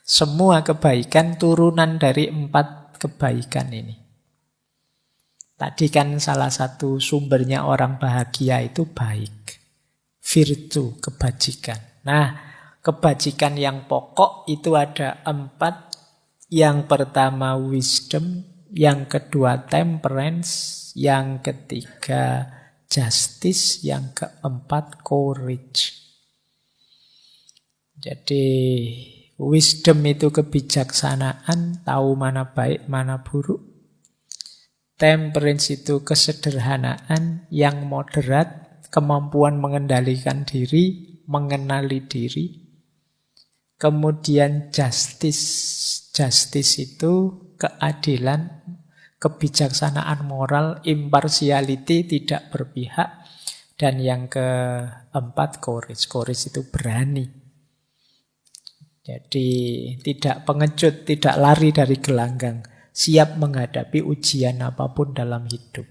Semua kebaikan turunan dari 4 kebaikan ini. Tadi kan salah satu sumbernya orang bahagia itu baik. Virtu, kebajikan. Nah, kebajikan yang pokok itu ada 4. Yang pertama wisdom, yang kedua temperance, yang ketiga justice, yang keempat courage. Jadi wisdom itu kebijaksanaan, tahu mana baik, mana buruk. Temperance itu kesederhanaan yang moderat, kemampuan mengendalikan diri, mengenali diri. Kemudian justice. Justice itu keadilan, kebijaksanaan moral, impartiality, tidak berpihak. Dan yang keempat courage. Courage itu berani. Jadi tidak pengecut, tidak lari dari gelanggang. Siap menghadapi ujian apapun dalam hidup.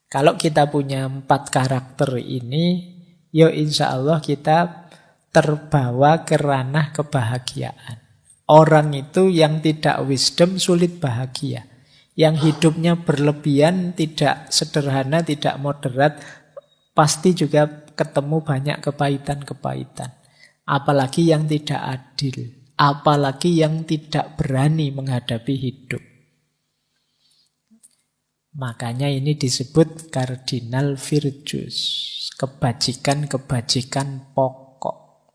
Kalau kita punya 4 karakter ini, ya insya Allah kita terbawa ke ranah kebahagiaan. Orang itu yang tidak wisdom sulit bahagia. Yang hidupnya berlebihan, tidak sederhana, tidak moderat, pasti juga ketemu banyak kepahitan-kepahitan. Apalagi yang tidak adil. Apalagi yang tidak berani menghadapi hidup. Makanya ini disebut cardinal virtues. Kebajikan-kebajikan pokok.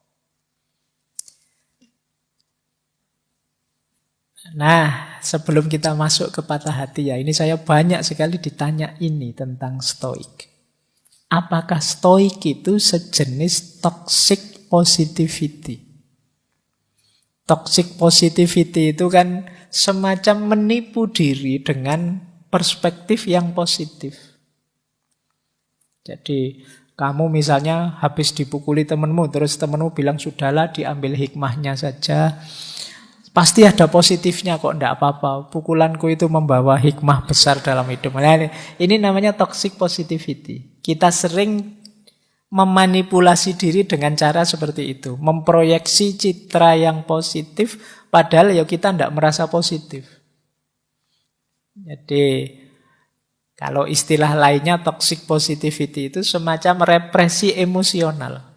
Nah, sebelum kita masuk ke patah hati ya, ini saya banyak sekali ditanya ini tentang stoik. Apakah stoik itu sejenis toxic positivity? Toxic positivity itu kan semacam menipu diri dengan perspektif yang positif. Jadi kamu misalnya habis dipukuli temanmu, terus temanmu bilang sudahlah diambil hikmahnya saja. Pasti ada positifnya kok, enggak apa-apa. Pukulanku itu membawa hikmah besar dalam hidup. Nah, ini namanya toxic positivity. Kita sering memanipulasi diri dengan cara seperti itu. Memproyeksi citra yang positif, padahal ya kita tidak merasa positif. Jadi, kalau istilah lainnya toxic positivity itu semacam represi emosional.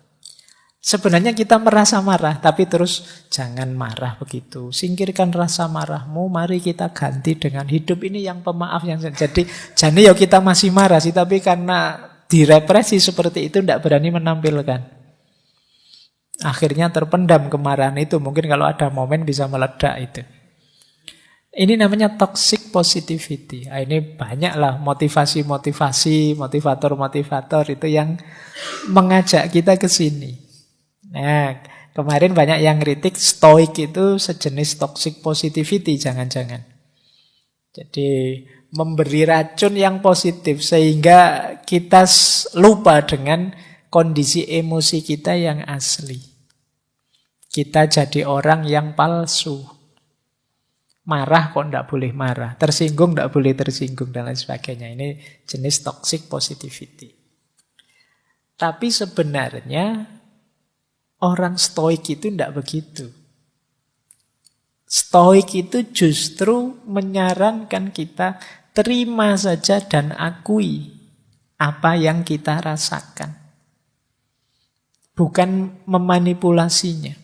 Sebenarnya kita merasa marah, tapi terus jangan marah begitu. Singkirkan rasa marahmu, mari kita ganti dengan hidup ini yang pemaaf. Jadi, ya kita masih marah sih, tapi karena direpresi seperti itu tidak berani menampilkan. Akhirnya terpendam kemarahan itu. Mungkin kalau ada momen bisa meledak itu. Ini namanya toxic positivity. Nah, ini banyaklah motivasi-motivasi, motivator-motivator itu yang mengajak kita ke sini. Nah, kemarin banyak yang kritik stoik itu sejenis toxic positivity, jangan-jangan. Jadi memberi racun yang positif sehingga kita lupa dengan kondisi emosi kita yang asli. Kita jadi orang yang palsu. Marah kok tidak boleh marah, tersinggung tidak boleh tersinggung dan lain sebagainya. Ini jenis toxic positivity. Tapi sebenarnya orang stoik itu tidak begitu. Stoik itu justru menyarankan kita terima saja dan akui apa yang kita rasakan. Bukan memanipulasinya.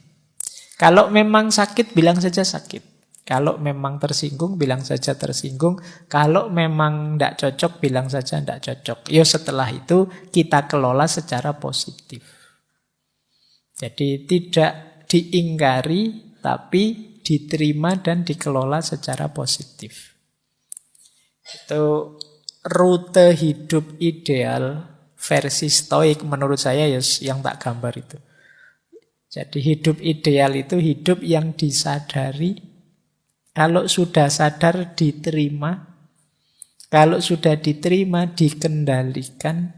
Kalau memang sakit, bilang saja sakit. Kalau memang tersinggung, bilang saja tersinggung. Kalau memang tidak cocok, bilang saja tidak cocok. Ya setelah itu kita kelola secara positif. Jadi tidak diingkari, tapi diterima dan dikelola secara positif. Itu rute hidup ideal versi stoik menurut saya ya yang tak gambar itu. Jadi hidup ideal itu hidup yang disadari, kalau sudah sadar diterima, kalau sudah diterima dikendalikan,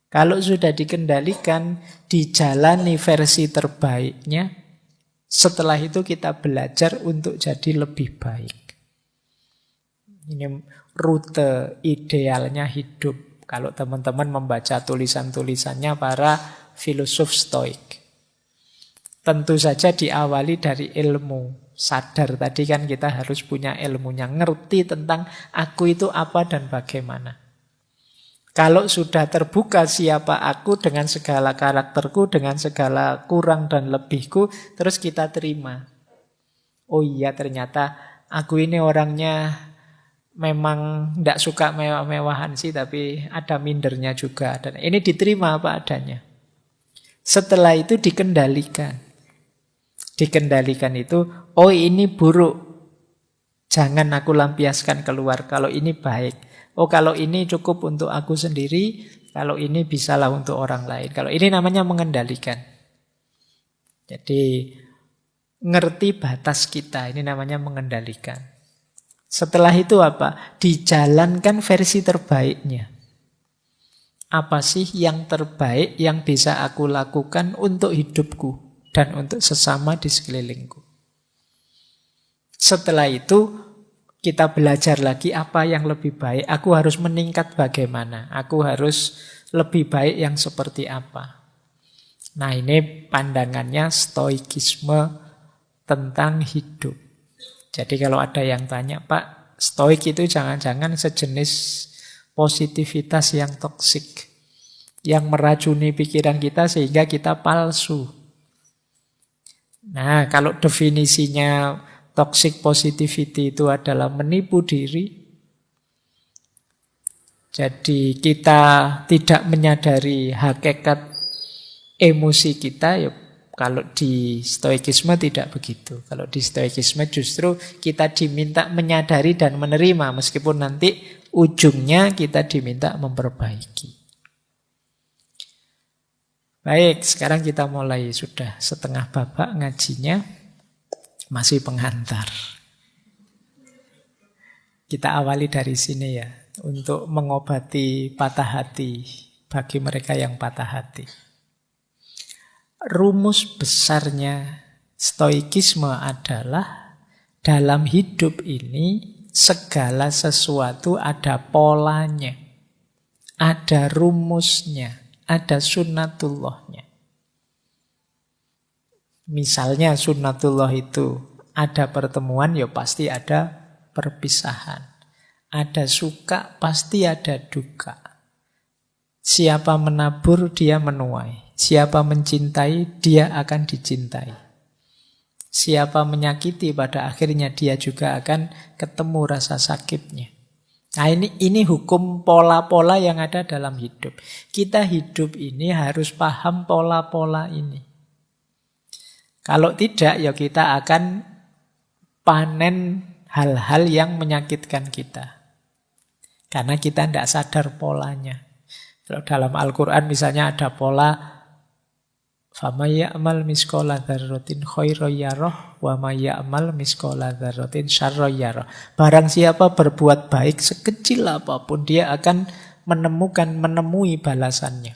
kalau sudah dikendalikan dijalani versi terbaiknya, setelah itu kita belajar untuk jadi lebih baik. Ini rute idealnya hidup. Kalau teman-teman membaca tulisan-tulisannya para filosof stoik. Tentu saja diawali dari ilmu. Sadar tadi kan kita harus punya ilmunya. Ngerti tentang aku itu apa dan bagaimana. Kalau sudah terbuka siapa aku dengan segala karakterku, dengan segala kurang dan lebihku, terus kita terima. Oh iya ternyata aku ini orangnya memang tidak suka mewah-mewahan sih, tapi ada mindernya juga. Dan ini diterima apa adanya. Setelah itu dikendalikan. Dikendalikan itu, oh ini buruk, jangan aku lampiaskan keluar. Kalau ini baik. Oh kalau ini cukup untuk aku sendiri, kalau ini bisalah untuk orang lain. Kalau ini namanya mengendalikan. Jadi ngerti batas kita, ini namanya mengendalikan. Setelah itu apa? Dijalankan versi terbaiknya. Apa sih yang terbaik yang bisa aku lakukan untuk hidupku dan untuk sesama di sekelilingku. Setelah itu kita belajar lagi apa yang lebih baik. Aku harus meningkat bagaimana. Aku harus lebih baik yang seperti apa. Nah ini pandangannya stoikisme tentang hidup. Jadi kalau ada yang tanya, Pak, stoik itu jangan-jangan sejenis positivitas yang toksik. Yang meracuni pikiran kita sehingga kita palsu. Nah kalau definisinya toxic positivity itu adalah menipu diri. Jadi kita tidak menyadari hakikat emosi kita. Ya, kalau di stoikisme tidak begitu. Kalau di stoikisme justru kita diminta menyadari dan menerima. Meskipun nanti ujungnya kita diminta memperbaiki. Baik, sekarang kita mulai. Sudah setengah babak ngajinya. Masih penghantar. Kita awali dari sini ya, untuk mengobati patah hati bagi mereka yang patah hati. Rumus besarnya stoikisme adalah dalam hidup ini segala sesuatu ada polanya, ada rumusnya, ada sunnatullahnya. Misalnya sunnatullah itu ada pertemuan, ya pasti ada perpisahan. Ada suka, pasti ada duka. Siapa menabur, dia menuai. Siapa mencintai, dia akan dicintai. Siapa menyakiti, pada akhirnya dia juga akan ketemu rasa sakitnya. Nah ini hukum pola-pola yang ada dalam hidup. Kita hidup ini harus paham pola-pola ini. Kalau tidak, ya kita akan panen hal-hal yang menyakitkan kita. Karena kita tidak sadar polanya. Kalau dalam Al-Quran misalnya ada pola فَمَنْ يَعْمَلْ مِثْقَالَ ذَرَّةٍ خَيْرًا يَرَهُ وَمَنْ يَعْمَلْ مِثْقَالَ ذَرَّةٍ شَرًّا يَرَهُ. Barang siapa berbuat baik sekecil apapun, dia akan menemui balasannya.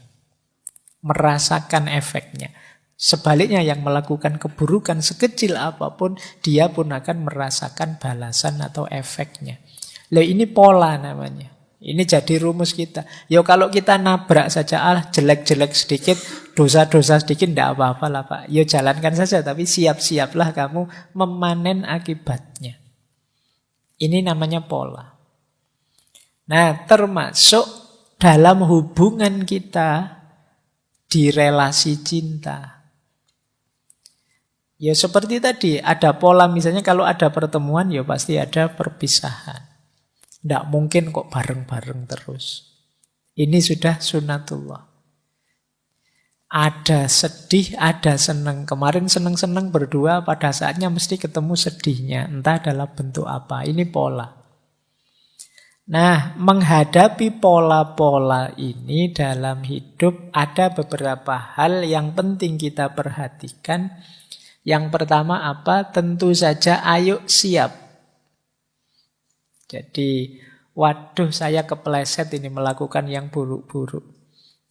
Merasakan efeknya. Sebaliknya yang melakukan keburukan sekecil apapun, dia pun akan merasakan balasan atau efeknya. Lah ini pola namanya. Ini jadi rumus kita. Ya kalau kita nabrak saja, jelek-jelek sedikit, dosa-dosa sedikit, tidak apa-apa lah Pak. Ya jalankan saja, tapi siap-siaplah kamu memanen akibatnya. Ini namanya pola. Nah termasuk dalam hubungan kita di relasi cinta. Ya seperti tadi, ada pola misalnya kalau ada pertemuan ya pasti ada perpisahan. Tidak mungkin kok bareng-bareng terus. Ini sudah sunnatullah. Ada sedih, ada senang. Kemarin senang-senang berdua, pada saatnya mesti ketemu sedihnya. Entah dalam bentuk apa. Ini pola. Nah, menghadapi pola-pola ini dalam hidup ada beberapa hal yang penting kita perhatikan. Yang pertama apa? Tentu saja ayo siap. Jadi, waduh saya kepleset ini melakukan yang buruk-buruk.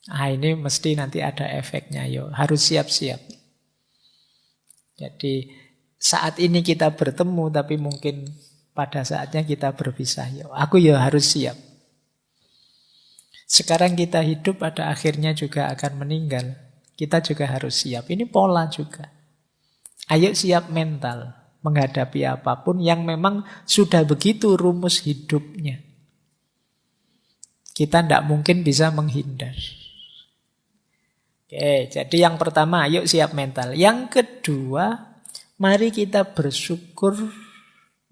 Ini mesti nanti ada efeknya. Harus siap-siap. Jadi saat ini kita bertemu tapi mungkin pada saatnya kita berpisah. Aku harus siap. Sekarang kita hidup pada akhirnya juga akan meninggal. Kita juga harus siap. Ini pola juga. Ayo siap mental menghadapi apapun yang memang sudah begitu rumus hidupnya. Kita tidak mungkin bisa menghindar. Oke, jadi yang pertama, ayo siap mental. Yang kedua, mari kita bersyukur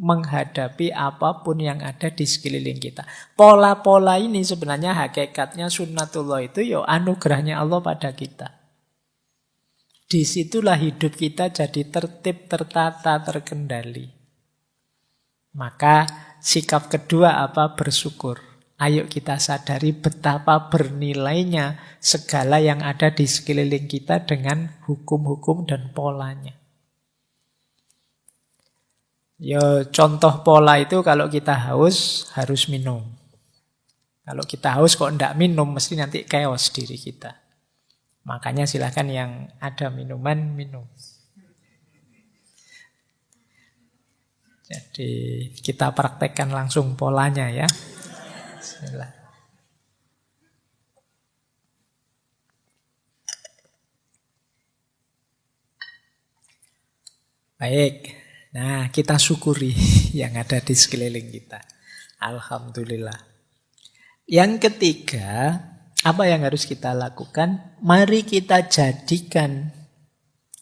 menghadapi apapun yang ada di sekeliling kita. Pola-pola ini sebenarnya hakikatnya sunnatullah itu anugerahnya Allah pada kita. Disitulah hidup kita jadi tertib, tertata, terkendali. Maka sikap kedua apa? Bersyukur. Ayo kita sadari betapa bernilainya segala yang ada di sekeliling kita dengan hukum-hukum dan polanya. Contoh pola itu kalau kita haus, harus minum. Kalau kita haus kok tidak minum, mesti nanti chaos diri kita. Makanya silahkan yang ada minuman, minum. Jadi kita praktekkan langsung polanya ya. Bismillah. Baik. Nah, kita syukuri yang ada di sekeliling kita. Alhamdulillah. Yang ketiga, apa yang harus kita lakukan? Mari kita jadikan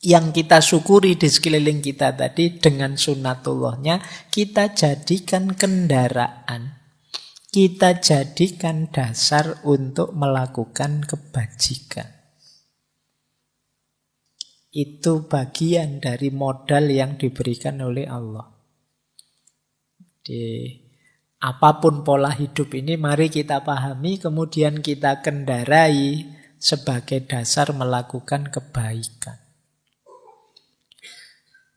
yang kita syukuri di sekeliling kita tadi dengan sunnatullahnya, kita jadikan kendaraan. Kita jadikan dasar untuk melakukan kebajikan. Itu bagian dari modal yang diberikan oleh Allah. Di apapun pola hidup ini, mari kita pahami, kemudian kita kendarai sebagai dasar melakukan kebaikan.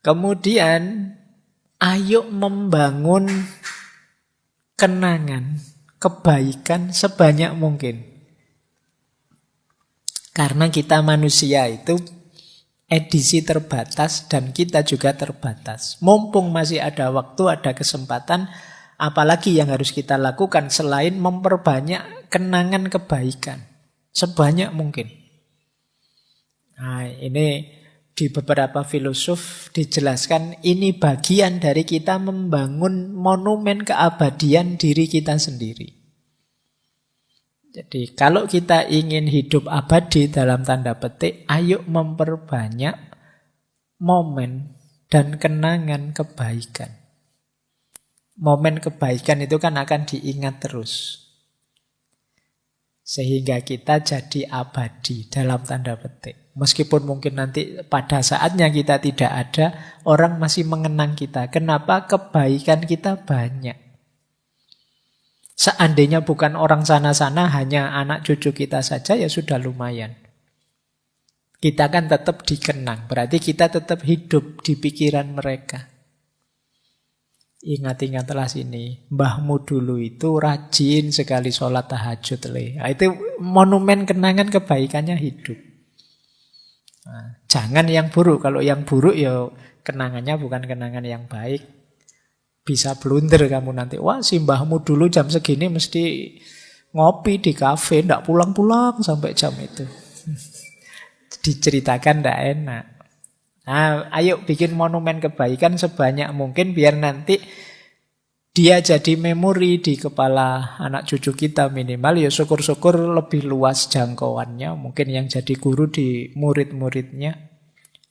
Kemudian, ayo membangun kenangan, kebaikan sebanyak mungkin. Karena kita manusia itu edisi terbatas dan kita juga terbatas. Mumpung masih ada waktu, ada kesempatan, apalagi yang harus kita lakukan selain memperbanyak kenangan kebaikan. Sebanyak mungkin. Nah, ini di beberapa filosof dijelaskan ini bagian dari kita membangun monumen keabadian diri kita sendiri. Jadi kalau kita ingin hidup abadi dalam tanda petik, ayo memperbanyak momen dan kenangan kebaikan. Momen kebaikan itu kan akan diingat terus. Sehingga kita jadi abadi dalam tanda petik. Meskipun mungkin nanti pada saatnya kita tidak ada, orang masih mengenang kita. Kenapa? Kebaikan kita banyak. Seandainya bukan orang sana-sana, hanya anak cucu kita saja, ya sudah lumayan. Kita kan tetap dikenang, berarti kita tetap hidup di pikiran mereka. Ingat-ingatlah sini, mbahmu dulu itu rajin sekali sholat tahajud. Nah, itu monumen kenangan kebaikannya hidup. Nah, jangan yang buruk. Kalau yang buruk ya kenangannya bukan kenangan yang baik. Bisa blunder kamu nanti. Wah, si mbahmu dulu jam segini mesti ngopi di kafe, ndak pulang-pulang sampai jam itu. Diceritakan ndak enak. Nah, ayo bikin monumen kebaikan sebanyak mungkin biar nanti dia jadi memori di kepala anak cucu kita minimal. Ya syukur-syukur lebih luas jangkauannya. Mungkin yang jadi guru di murid-muridnya,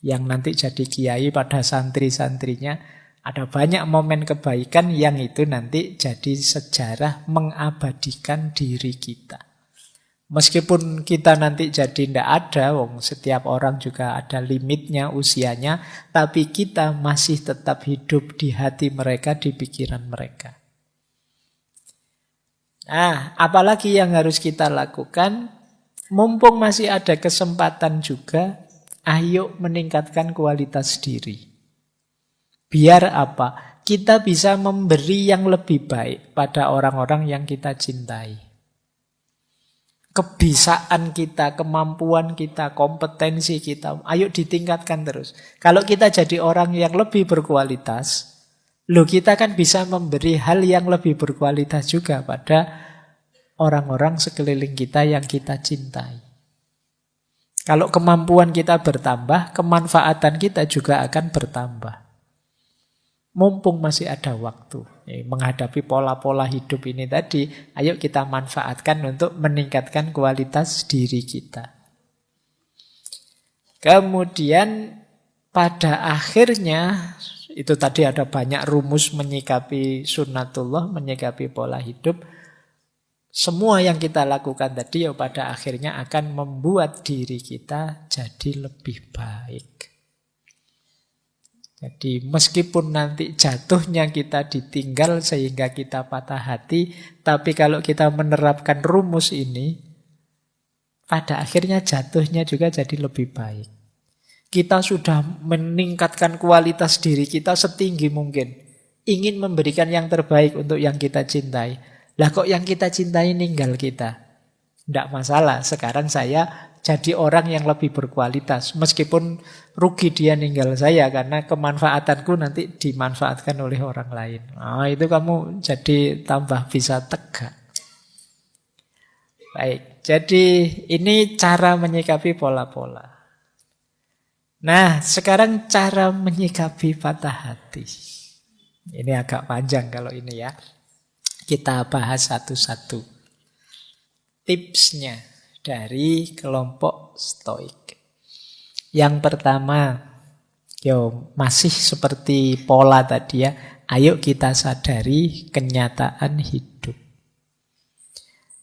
yang nanti jadi kiai pada santri-santrinya. Ada banyak momen kebaikan yang itu nanti jadi sejarah mengabadikan diri kita. Meskipun kita nanti jadi tidak ada, setiap orang juga ada limitnya usianya, tapi kita masih tetap hidup di hati mereka, di pikiran mereka. Nah, apalagi yang harus kita lakukan? Mumpung masih ada kesempatan juga, ayo meningkatkan kualitas diri. Biar apa? Kita bisa memberi yang lebih baik pada orang-orang yang kita cintai. Kebisaan kita, kemampuan kita, kompetensi kita, ayo ditingkatkan terus. Kalau kita jadi orang yang lebih berkualitas, kita kan bisa memberi hal yang lebih berkualitas juga pada orang-orang sekeliling kita yang kita cintai. Kalau kemampuan kita bertambah, kemanfaatan kita juga akan bertambah. Mumpung masih ada waktu menghadapi pola-pola hidup ini tadi, ayo kita manfaatkan untuk meningkatkan kualitas diri kita. Kemudian pada akhirnya, itu tadi ada banyak rumus menyikapi sunnatullah, menyikapi pola hidup. Semua yang kita lakukan tadi pada akhirnya akan membuat diri kita jadi lebih baik. Jadi meskipun nanti jatuhnya kita ditinggal sehingga kita patah hati, tapi kalau kita menerapkan rumus ini, pada akhirnya jatuhnya juga jadi lebih baik. Kita sudah meningkatkan kualitas diri kita setinggi mungkin. Ingin memberikan yang terbaik untuk yang kita cintai. Lah kok yang kita cintai ninggal kita? Tidak masalah, sekarang saya jadi orang yang lebih berkualitas. Meskipun rugi dia ninggal saya, karena kemanfaatanku nanti dimanfaatkan oleh orang lain. Nah, itu kamu jadi tambah bisa tegak. Baik, jadi ini cara menyikapi pola-pola. Nah, sekarang cara menyikapi patah hati. Ini agak panjang kalau ini ya. Kita bahas satu-satu. Tipsnya dari kelompok Stoik. Yang pertama, masih seperti pola tadi ya. Ayo kita sadari kenyataan hidup.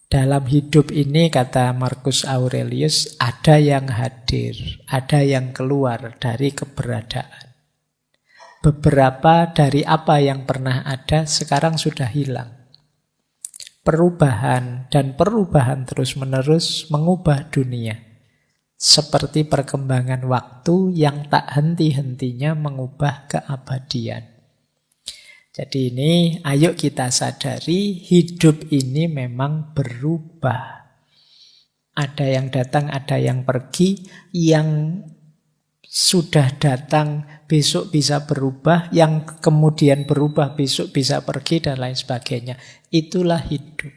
Dalam hidup ini, kata Marcus Aurelius, ada yang hadir, ada yang keluar dari keberadaan. Beberapa dari apa yang pernah ada sekarang sudah hilang. Perubahan dan perubahan terus-menerus mengubah dunia. Seperti perkembangan waktu yang tak henti-hentinya mengubah keabadian. Jadi ini ayo kita sadari hidup ini memang berubah. Ada yang datang, ada yang pergi. Yang sudah datang besok bisa berubah, yang kemudian berubah besok bisa pergi dan lain sebagainya. Itulah hidup.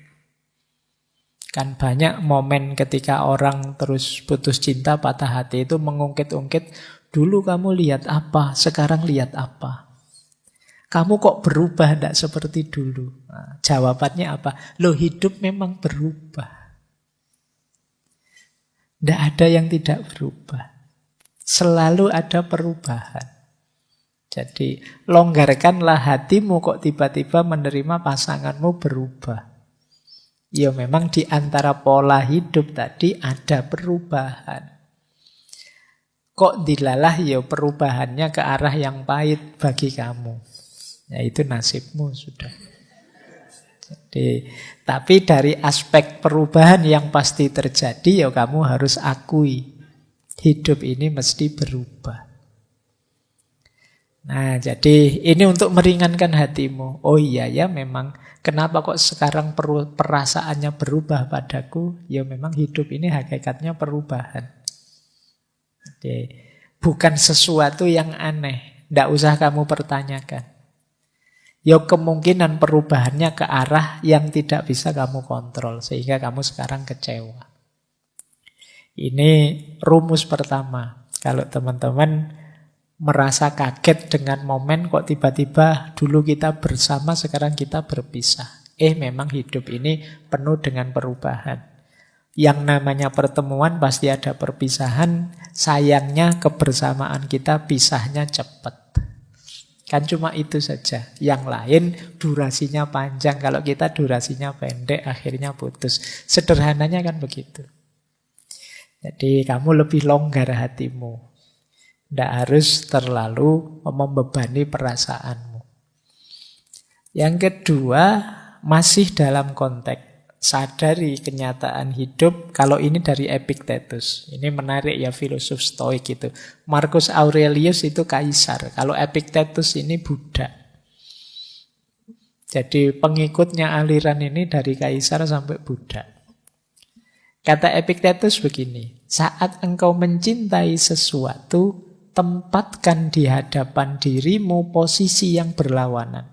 Kan banyak momen ketika orang terus putus cinta, patah hati itu mengungkit-ungkit, dulu kamu lihat apa, sekarang lihat apa. Kamu kok berubah tidak seperti dulu? Nah, jawabannya apa? Loh, hidup memang berubah. Tidak ada yang tidak berubah. Selalu ada perubahan. Jadi longgarkanlah hatimu kok tiba-tiba menerima pasanganmu berubah. Ya memang di antara pola hidup tadi ada perubahan. Kok dilalah ya perubahannya ke arah yang pahit bagi kamu. Ya itu nasibmu sudah. Jadi, tapi dari aspek perubahan yang pasti terjadi ya kamu harus akui. Hidup ini mesti berubah. Nah, jadi ini untuk meringankan hatimu. Oh iya ya, memang kenapa kok sekarang perasaannya berubah padaku? Ya memang hidup ini hakikatnya perubahan. Jadi, bukan sesuatu yang aneh. Tidak usah kamu pertanyakan. Ya kemungkinan perubahannya ke arah yang tidak bisa kamu kontrol. Sehingga kamu sekarang kecewa. Ini rumus pertama. Kalau teman-teman merasa kaget dengan momen kok tiba-tiba dulu kita bersama, sekarang kita berpisah. Memang hidup ini penuh dengan perubahan. Yang namanya pertemuan pasti ada perpisahan. Sayangnya kebersamaan kita pisahnya cepat. Kan cuma itu saja. Yang lain durasinya panjang. Kalau kita durasinya pendek, akhirnya putus. Sederhananya kan begitu. Jadi kamu lebih longgar hatimu. Tidak harus terlalu membebani perasaanmu. Yang kedua, masih dalam konteks sadari kenyataan hidup. Kalau ini dari Epictetus. Ini menarik ya, filosof Stoik itu. Marcus Aurelius itu kaisar. Kalau Epictetus ini Buddha. Jadi pengikutnya aliran ini dari kaisar sampai Buddha. Kata Epictetus begini, saat engkau mencintai sesuatu, tempatkan di hadapan dirimu posisi yang berlawanan.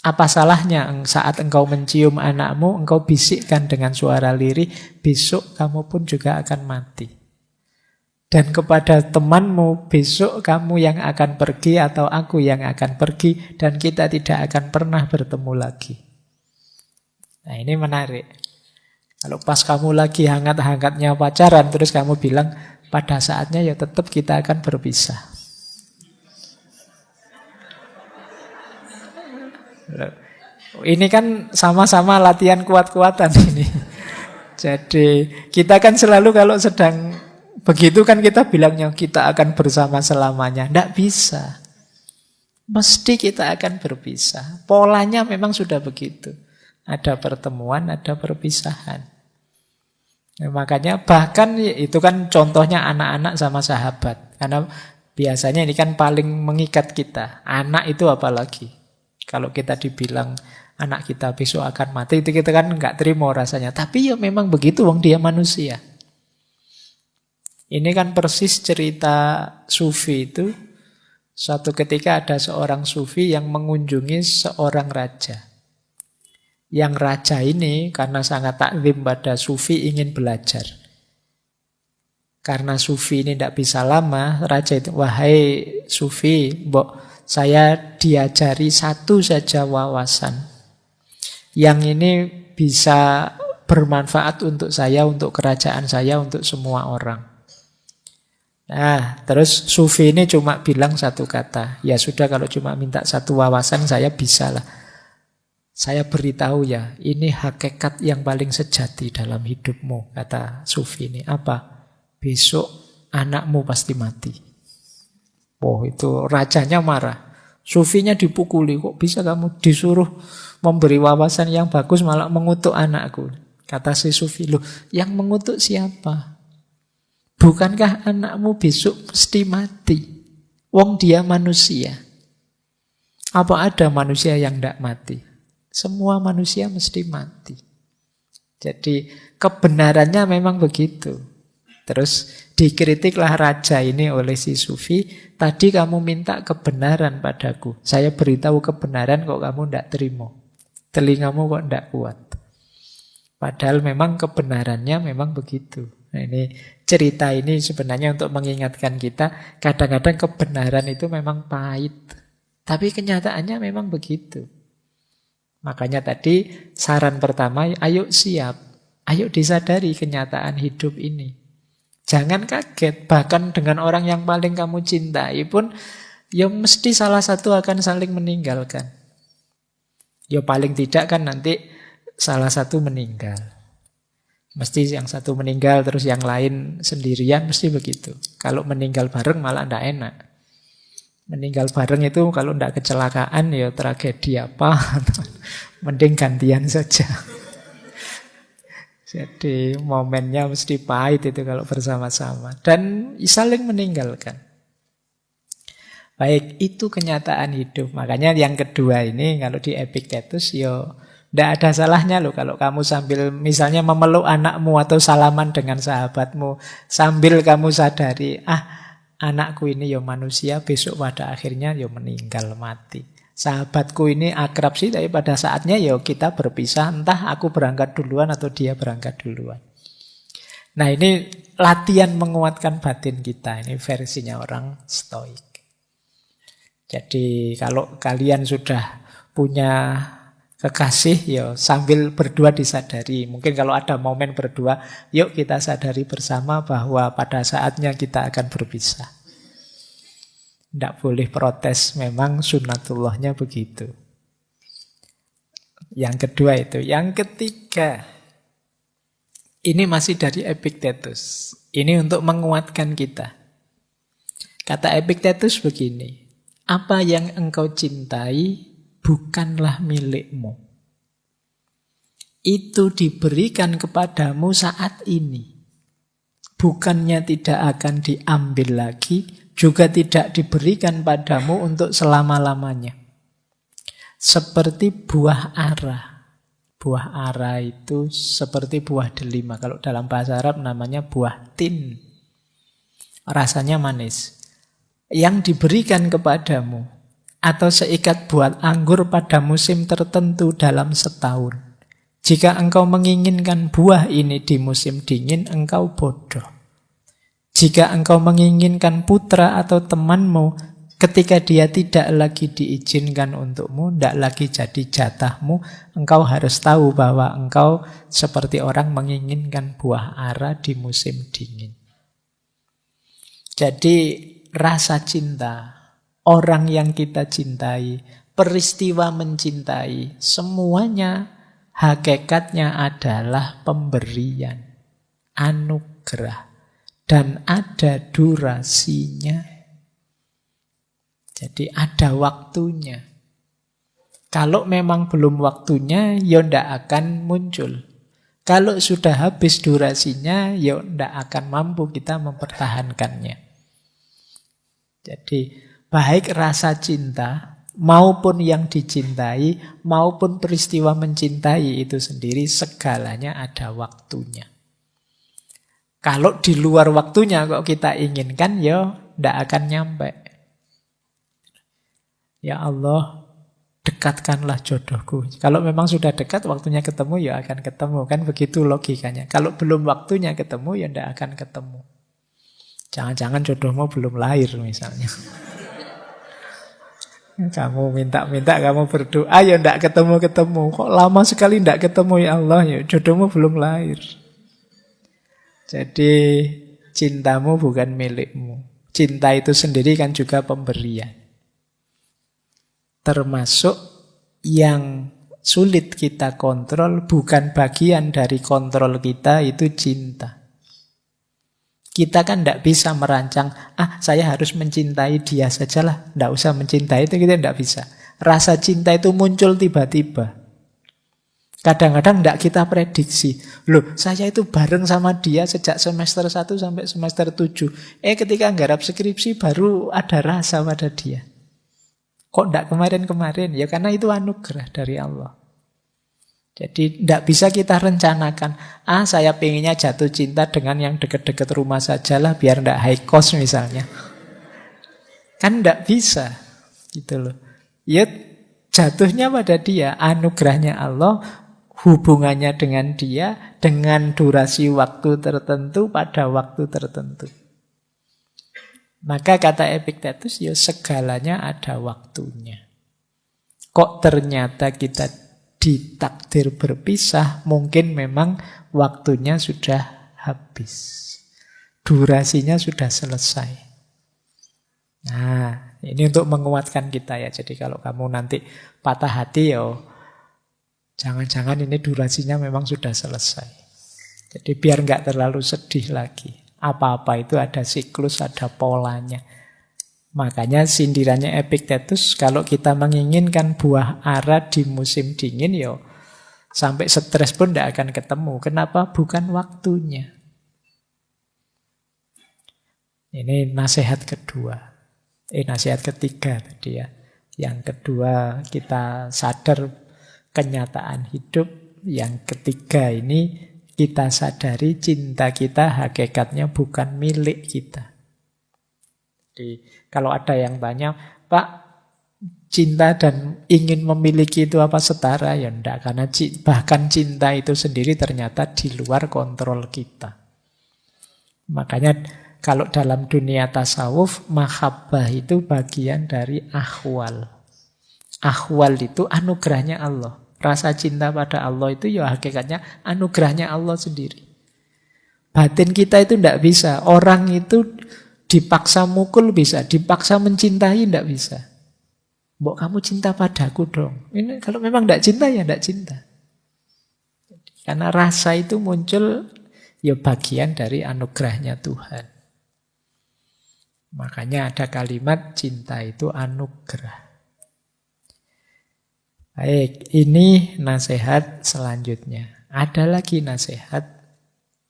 Apa salahnya saat engkau mencium anakmu, engkau bisikkan dengan suara lirih, besok kamu pun juga akan mati. Dan kepada temanmu, besok kamu yang akan pergi atau aku yang akan pergi, dan kita tidak akan pernah bertemu lagi. Nah, ini menarik. Kalau pas kamu lagi hangat-hangatnya pacaran, terus kamu bilang, pada saatnya ya tetap kita akan berpisah. Ini kan sama-sama latihan kuat-kuatan ini. Jadi kita kan selalu kalau sedang begitu kan kita bilangnya kita akan bersama selamanya. Tidak bisa. Mesti kita akan berpisah. Polanya memang sudah begitu. Ada pertemuan, ada perpisahan. Nah, makanya bahkan itu kan contohnya anak-anak sama sahabat. Karena biasanya ini kan paling mengikat kita. Anak itu apalagi. Kalau kita dibilang anak kita besok akan mati, itu kita kan nggak terima rasanya. Tapi ya memang begitu, wong dia manusia. Ini kan persis cerita sufi itu. Suatu ketika ada seorang sufi yang mengunjungi seorang raja. Yang raja ini karena sangat takzim pada sufi ingin belajar. Karena sufi ini tidak bisa lama, raja itu, wahai sufi, mbok saya diajari satu saja wawasan. Yang ini bisa bermanfaat untuk saya, untuk kerajaan saya, untuk semua orang. Nah, terus sufi ini cuma bilang satu kata. Ya sudah, kalau cuma minta satu wawasan saya bisa lah. Saya beritahu ya, ini hakikat yang paling sejati dalam hidupmu, kata sufi ini. Apa? Besok anakmu pasti mati. Oh, itu rajanya marah. Sufinya dipukuli, kok bisa kamu disuruh memberi wawasan yang bagus malah mengutuk anakku. Kata si sufi, loh, yang mengutuk siapa? Bukankah anakmu besok mesti mati? Wong dia manusia. Apa ada manusia yang tidak mati? Semua manusia mesti mati. Jadi kebenarannya memang begitu. Terus dikritiklah raja ini oleh si sufi. Tadi kamu minta kebenaran padaku. Saya beritahu kebenaran kok kamu tidak terima. Telingamu kok tidak kuat. Padahal memang kebenarannya memang begitu. Nah, ini cerita ini sebenarnya untuk mengingatkan kita. Kadang-kadang kebenaran itu memang pahit. Tapi kenyataannya memang begitu. Makanya tadi saran pertama, ayo siap. Ayo disadari kenyataan hidup ini. Jangan kaget, bahkan dengan orang yang paling kamu cintai pun, ya mesti salah satu akan saling meninggalkan. Ya paling tidak kan nanti salah satu meninggal. Mesti yang satu meninggal, terus yang lain sendirian, mesti begitu. Kalau meninggal bareng malah tidak enak. Meninggal bareng itu kalau tidak kecelakaan ya tragedi apa. Mending gantian saja. Jadi momennya mesti pahit itu kalau bersama-sama. Dan saling meninggalkan. Baik, itu kenyataan hidup. Makanya yang kedua ini kalau di Epictetus ya tidak ada salahnya loh kalau kamu sambil misalnya memeluk anakmu atau salaman dengan sahabatmu. Sambil kamu sadari, anakku ini ya manusia, besok pada akhirnya ya meninggal mati. Sahabatku ini akrab sih, tapi pada saatnya ya kita berpisah. Entah aku berangkat duluan atau dia berangkat duluan. Nah, ini latihan menguatkan batin kita. Ini versinya orang Stoik. Jadi kalau kalian sudah punya kekasih, ya sambil berdua disadari. Mungkin kalau ada momen berdua, yuk kita sadari bersama bahwa pada saatnya kita akan berpisah. Tidak boleh protes, memang sunnatullahnya begitu. Yang kedua itu. Yang ketiga, ini masih dari Epictetus. Ini untuk menguatkan kita. Kata Epictetus begini, apa yang engkau cintai bukanlah milikmu. itu diberikan kepadamu saat ini. Bukannya tidak akan diambil lagi, juga tidak diberikan padamu untuk selama-lamanya. Seperti buah ara. Buah ara itu seperti buah delima. Kalau dalam bahasa Arab namanya buah tin. Rasanya manis. Yang diberikan kepadamu atau seikat buah anggur pada musim tertentu dalam setahun. Jika engkau menginginkan buah ini di musim dingin, engkau bodoh. Jika engkau menginginkan putra atau temanmu ketika dia tidak lagi diizinkan untukmu, tidak lagi jadi jatahmu, engkau harus tahu bahwa engkau seperti orang menginginkan buah ara di musim dingin. Jadi rasa cinta, orang yang kita cintai, peristiwa mencintai, semuanya hakikatnya adalah pemberian, anugerah, dan ada durasinya. Jadi ada waktunya. Kalau memang belum waktunya, ya tidak akan muncul. Kalau sudah habis durasinya, ya tidak akan mampu kita mempertahankannya. Jadi baik rasa cinta maupun yang dicintai, maupun peristiwa mencintai itu sendiri, segalanya ada waktunya. Kalau di luar waktunya kok kita inginkan, ya tidak akan nyampe. Ya Allah, dekatkanlah jodohku. Kalau memang sudah dekat, waktunya ketemu, ya akan ketemu. Kan begitu logikanya. Kalau belum waktunya ketemu, ya tidak akan ketemu. Jangan-jangan jodohmu belum lahir misalnya. Kamu minta-minta, kamu berdoa, ya tidak ketemu-ketemu. Kok lama sekali tidak ketemu, ya Allah, ya jodohmu belum lahir. Jadi cintamu bukan milikmu. Cinta itu sendiri kan juga pemberian. Termasuk yang sulit kita kontrol, bukan bagian dari kontrol kita, itu cinta. Kita kan tidak bisa merancang, saya harus mencintai dia sajalah, tidak usah mencintai, itu kita tidak bisa. Rasa cinta itu muncul tiba-tiba. Kadang-kadang tidak kita prediksi. Loh, saya itu bareng sama dia sejak semester 1 sampai semester 7. Ketika nggarap skripsi baru ada rasa pada dia. Kok tidak kemarin-kemarin? Ya karena itu anugerah dari Allah. Jadi tidak bisa kita rencanakan, saya pengennya jatuh cinta dengan yang dekat-dekat rumah sajalah biar tidak high cost misalnya. Kan tidak bisa. Gitu loh. Ya jatuhnya pada dia, anugerahnya Allah, hubungannya dengan dia, dengan durasi waktu tertentu pada waktu tertentu. Maka kata Epictetus, ya segalanya ada waktunya. Kok ternyata kita ditakdir berpisah, mungkin memang waktunya sudah habis. Durasinya sudah selesai. Nah, ini untuk menguatkan kita ya. Jadi kalau kamu nanti patah hati, ya jangan-jangan ini durasinya memang sudah selesai. Jadi biar nggak terlalu sedih lagi. Apa-apa itu ada siklus, ada polanya. Makanya sindirannya Epictetus, kalau kita menginginkan buah ara di musim dingin, ya sampai stres pun tidak akan ketemu. Kenapa? Bukan waktunya. Ini nasihat kedua. Nasihat ketiga tadi ya. Yang kedua, kita sadar kenyataan hidup. Yang ketiga ini, kita sadari cinta kita hakikatnya bukan milik kita. Jadi kalau ada yang tanya, Pak, cinta dan ingin memiliki itu apa setara? Ya enggak, karena bahkan cinta itu sendiri ternyata di luar kontrol kita. Makanya kalau dalam dunia tasawuf, mahabbah itu bagian dari ahwal. Ahwal itu anugerahnya Allah. Rasa cinta pada Allah itu ya hakikatnya anugerahnya Allah sendiri. Batin kita itu tidak bisa. Orang itu dipaksa mukul bisa, dipaksa mencintai tidak bisa. Mbok kamu cinta padaku dong. Ini kalau memang tidak cinta ya tidak cinta. Karena rasa itu muncul ya bagian dari anugerahnya Tuhan. Makanya ada kalimat cinta itu anugerah. Baik, ini nasihat selanjutnya. ada lagi nasihat.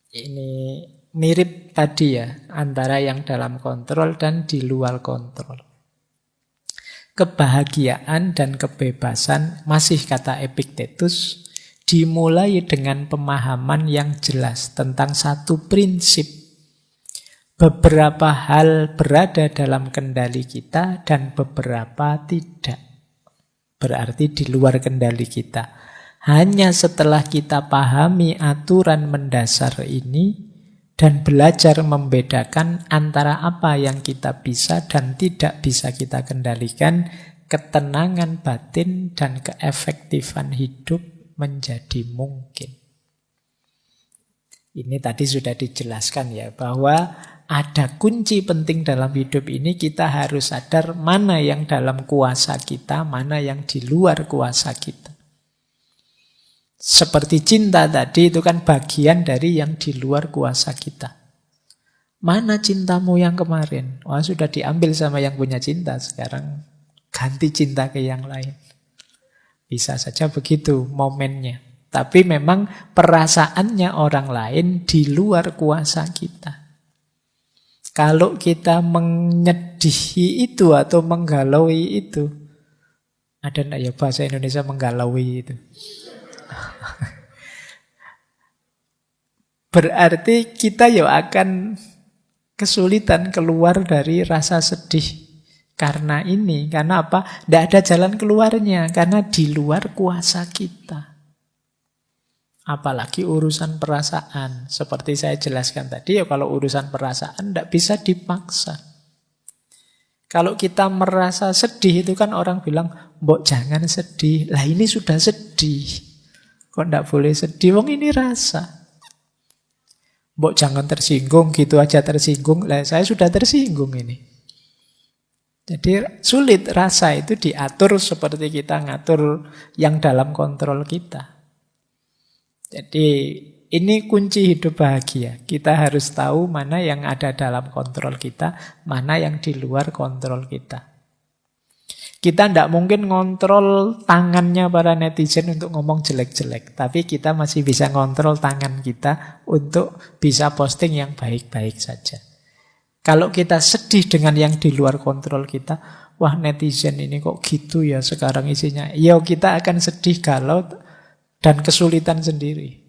Ini mirip tadi ya, antara yang dalam kontrol dan di luar kontrol. Kebahagiaan dan kebebasan, masih kata Epictetus, dimulai dengan pemahaman yang jelas tentang satu prinsip. Beberapa hal berada dalam kendali kita dan beberapa tidak. Berarti di luar kendali kita. Hanya setelah kita pahami aturan mendasar ini dan belajar membedakan antara apa yang kita bisa dan tidak bisa kita kendalikan, ketenangan batin dan keefektifan hidup menjadi mungkin. Ini tadi sudah dijelaskan ya, bahwa ada kunci penting dalam hidup ini. Kita harus sadar mana yang dalam kuasa kita, mana yang di luar kuasa kita. Seperti cinta tadi, itu kan bagian dari yang di luar kuasa kita. Mana cintamu yang kemarin? Wah, sudah diambil sama yang punya cinta, sekarang ganti cinta ke yang lain. Bisa saja begitu momennya. Tapi memang perasaannya orang lain di luar kuasa kita. Kalau kita menyedihi itu atau menggalaui itu, ada enggak ya bahasa Indonesia menggalaui itu? Berarti kita ya akan kesulitan keluar dari rasa sedih. Karena ini, karena apa? Tidak ada jalan keluarnya, karena di luar kuasa kita. Apalagi urusan perasaan. Seperti saya jelaskan tadi, ya kalau urusan perasaan tidak bisa dipaksa. Kalau kita merasa sedih itu kan orang bilang, mbok jangan sedih. Lah ini sudah sedih. Kok tidak boleh sedih? Wong ini rasa. Mbok jangan tersinggung, gitu aja tersinggung. Lah saya sudah tersinggung ini. Jadi sulit rasa itu diatur seperti kita ngatur yang dalam kontrol kita. Jadi ini kunci hidup bahagia. Kita harus tahu mana yang ada dalam kontrol kita, mana yang di luar kontrol kita. Kita tidak mungkin ngontrol tangannya para netizen untuk ngomong jelek-jelek. Tapi kita masih bisa ngontrol tangan kita untuk bisa posting yang baik-baik saja. Kalau kita sedih dengan yang di luar kontrol kita, wah netizen ini kok gitu ya sekarang isinya. Ya kita akan sedih galau dan kesulitan sendiri.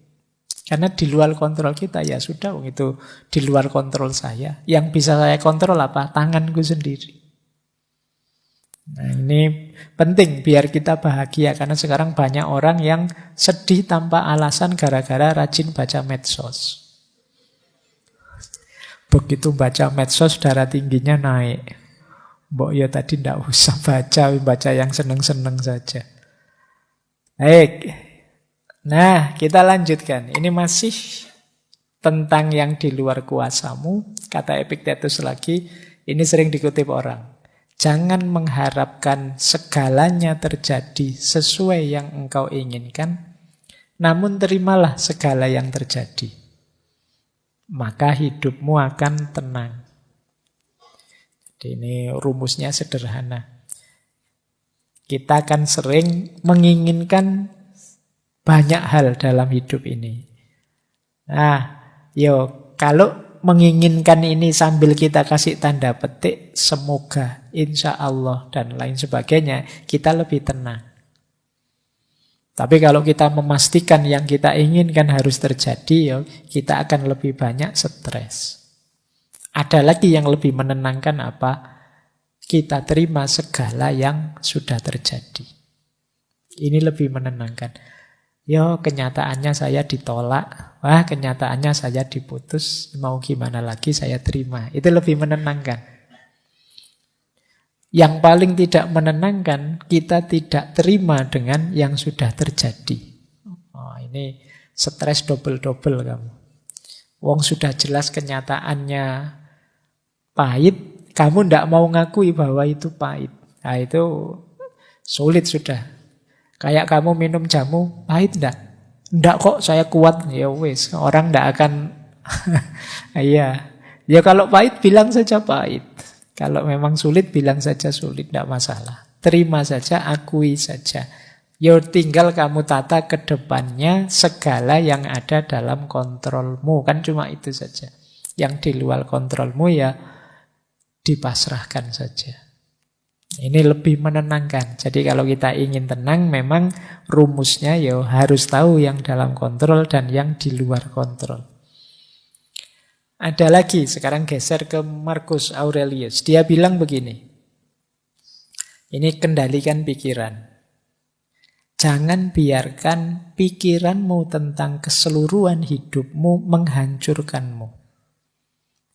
Karena di luar kontrol kita, ya sudah, itu di luar kontrol saya. Yang bisa saya kontrol apa? Tanganku sendiri. Nah ini penting biar kita bahagia. Karena sekarang banyak orang yang sedih tanpa alasan gara-gara rajin baca medsos. Begitu baca medsos darah tingginya naik. Mbok ya tadi tidak usah baca yang seneng-seneng saja. Baik. Nah, kita lanjutkan. Ini masih tentang yang di luar kuasamu. Kata Epictetus lagi, ini sering dikutip orang. Jangan mengharapkan segalanya terjadi sesuai yang engkau inginkan, namun terimalah segala yang terjadi. Maka hidupmu akan tenang. Jadi ini rumusnya sederhana. Kita akan sering menginginkan banyak hal dalam hidup ini. Nah, kalau menginginkan ini sambil kita kasih tanda petik, semoga, insya Allah, dan lain sebagainya, kita lebih tenang. Tapi kalau kita memastikan yang kita inginkan harus terjadi, kita akan lebih banyak stres. Ada lagi yang lebih menenangkan apa? Kita terima segala yang sudah terjadi. Ini lebih menenangkan. Kenyataannya saya ditolak. Wah, kenyataannya saya diputus. Mau gimana lagi saya terima. Itu lebih menenangkan. Yang paling tidak menenangkan, kita tidak terima dengan yang sudah terjadi. Oh, ini stres double-double kamu. Wong sudah jelas kenyataannya pahit, kamu tidak mau ngakui bahwa itu pahit. Nah, itu sulit sudah. Kayak kamu minum jamu, pahit enggak? Enggak kok, saya kuat. Ya wis, orang enggak akan iya. Ya kalau pahit bilang saja pahit. Kalau memang sulit bilang saja sulit, enggak masalah. Terima saja, akui saja. Ya tinggal kamu tata ke depannya segala yang ada dalam kontrolmu. Kan cuma itu saja. Yang di luar kontrolmu ya dipasrahkan saja. Ini lebih menenangkan. Jadi kalau kita ingin tenang, memang rumusnya ya harus tahu yang dalam kontrol dan yang di luar kontrol. Ada lagi, sekarang geser ke Marcus Aurelius. Dia bilang begini. Ini kendalikan pikiran. Jangan biarkan pikiranmu tentang keseluruhan hidupmu menghancurkanmu.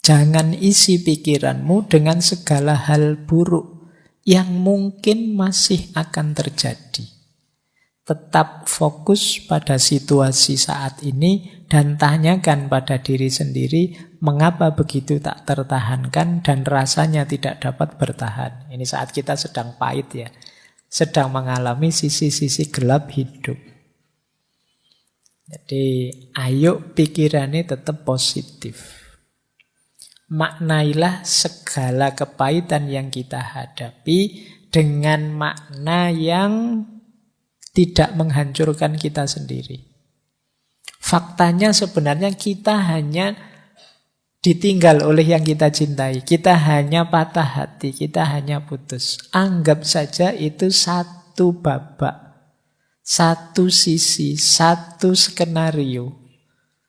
Jangan isi pikiranmu dengan segala hal buruk yang mungkin masih akan terjadi. Tetap fokus pada situasi saat ini dan tanyakan pada diri sendiri mengapa begitu tak tertahankan dan rasanya tidak dapat bertahan. Ini saat kita sedang pahit ya. Sedang mengalami sisi-sisi gelap hidup. Jadi ayo pikirannya tetap positif. Maknailah segala kepahitan yang kita hadapi dengan makna yang tidak menghancurkan kita sendiri. Faktanya sebenarnya kita hanya ditinggal oleh yang kita cintai. Kita hanya patah hati, kita hanya putus. Anggap saja itu satu babak, satu sisi, satu skenario,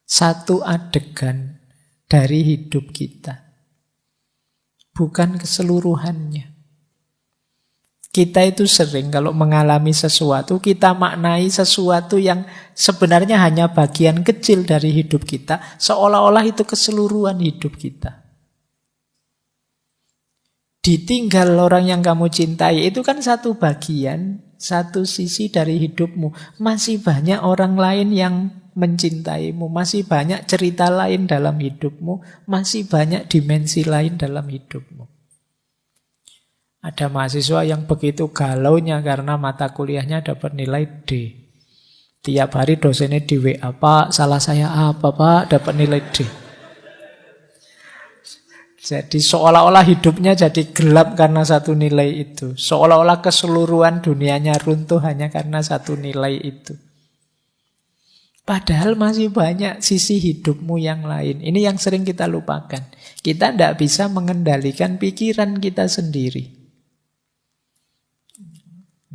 satu adegan dari hidup kita. Bukan keseluruhannya. Kita itu sering kalau mengalami sesuatu, kita maknai sesuatu yang sebenarnya hanya bagian kecil dari hidup kita, seolah-olah itu keseluruhan hidup kita. Ditinggal orang yang kamu cintai, itu kan satu bagian, satu sisi dari hidupmu. Masih banyak orang lain yang mencintaimu, masih banyak cerita lain dalam hidupmu, masih banyak dimensi lain dalam hidupmu. Ada mahasiswa yang begitu galaunya karena mata kuliahnya dapat nilai D. Tiap hari dosennya di WA, Pak, salah saya apa, Pak, dapat nilai D. Jadi seolah-olah hidupnya jadi gelap karena satu nilai itu. Seolah-olah keseluruhan dunianya runtuh hanya karena satu nilai itu. Padahal masih banyak sisi hidupmu yang lain. Ini yang sering kita lupakan. Kita tidak bisa mengendalikan pikiran kita sendiri.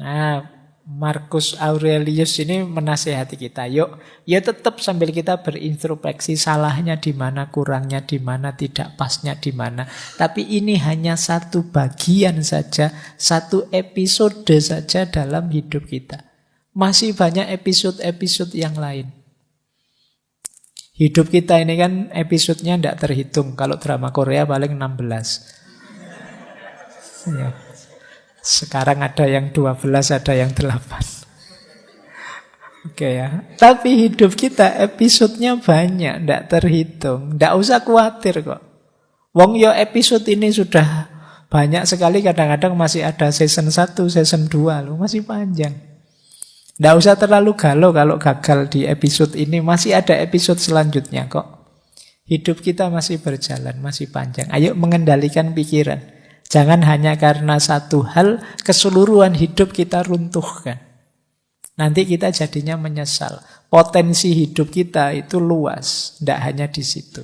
Nah, Marcus Aurelius ini menasihati kita. Yuk, ya tetap sambil kita berintrospeksi salahnya di mana, kurangnya di mana, tidak pasnya di mana. Tapi ini hanya satu bagian saja, satu episode saja dalam hidup kita. Masih banyak episode-episode yang lain. Hidup kita ini kan episodenya tidak terhitung. Kalau drama Korea paling 16. Ya. Sekarang ada yang 12, ada yang 8. Oke ya. Tapi hidup kita episodenya banyak, tidak terhitung. Tidak usah khawatir kok. Wong yo episode ini sudah banyak sekali, kadang-kadang masih ada season 1, season 2 loh, masih panjang. Tidak usah terlalu galau kalau gagal di episode ini, masih ada episode selanjutnya kok. Hidup kita masih berjalan, masih panjang. Ayo mengendalikan pikiran. Jangan hanya karena satu hal, keseluruhan hidup kita runtuhkan. Nanti kita jadinya menyesal. Potensi hidup kita itu luas, tidak hanya di situ.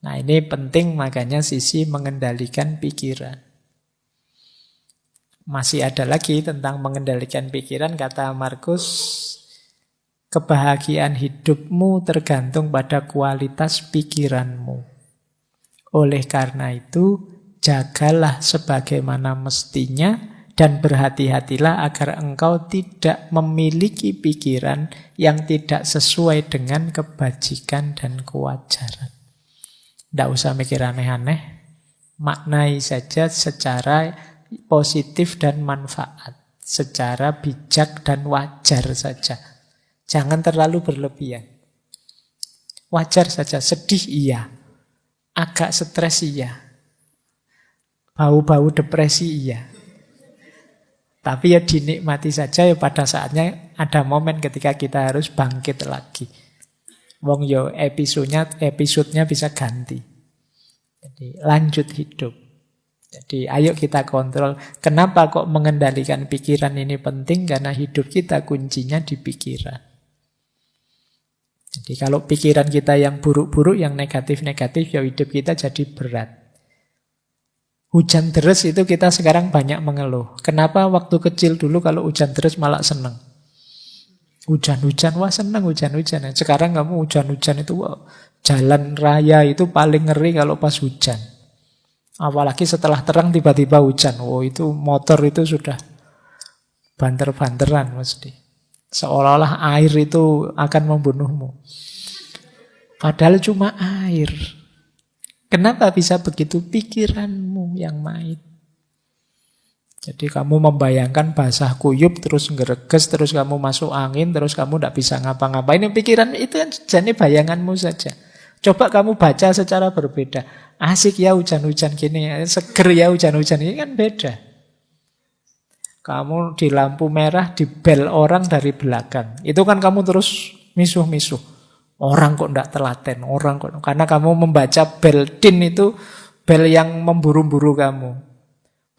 Nah ini penting, makanya sisi mengendalikan pikiran. Masih ada lagi tentang mengendalikan pikiran, kata Marcus, kebahagiaan hidupmu tergantung pada kualitas pikiranmu. Oleh karena itu, jagalah sebagaimana mestinya dan berhati-hatilah agar engkau tidak memiliki pikiran yang tidak sesuai dengan kebajikan dan kewajaran. Tidak usah mikir aneh-aneh, maknai saja secara positif dan manfaat, secara bijak dan wajar saja. Jangan terlalu berlebihan. Wajar saja, sedih iya, agak stres iya, bau-bau depresi iya. Tapi ya dinikmati saja, ya pada saatnya ada momen ketika kita harus bangkit lagi. Wong yo episodenya bisa ganti. Jadi lanjut hidup. Jadi ayo kita kontrol. Kenapa kok mengendalikan pikiran ini penting? Karena hidup kita kuncinya di pikiran. Jadi kalau pikiran kita yang buruk-buruk, yang negatif-negatif, ya hidup kita jadi berat. Hujan deras itu kita sekarang banyak mengeluh. Kenapa waktu kecil dulu kalau hujan deras malah seneng? Hujan-hujan, wah seneng hujan-hujan. Sekarang kamu hujan-hujan itu, wah, jalan raya itu paling ngeri kalau pas hujan. Apalagi setelah terang tiba-tiba hujan. Oh itu motor itu sudah banter-banteran mesti. Seolah-olah air itu akan membunuhmu. Padahal cuma air. Kenapa bisa begitu? Pikiranmu yang main. Jadi kamu membayangkan basah kuyup, terus ngereges, terus kamu masuk angin, terus kamu tidak bisa ngapa-ngapain. Pikiran itu kan jadi bayanganmu saja. Coba kamu baca secara berbeda. Asik ya hujan-hujan gini, seger ya hujan-hujan ini, kan beda. Kamu di lampu merah dibel orang dari belakang. Itu kan kamu terus misuh-misuh. Orang kok tidak telaten, orang kok. Karena kamu membaca bel din itu bel yang memburu-buru kamu.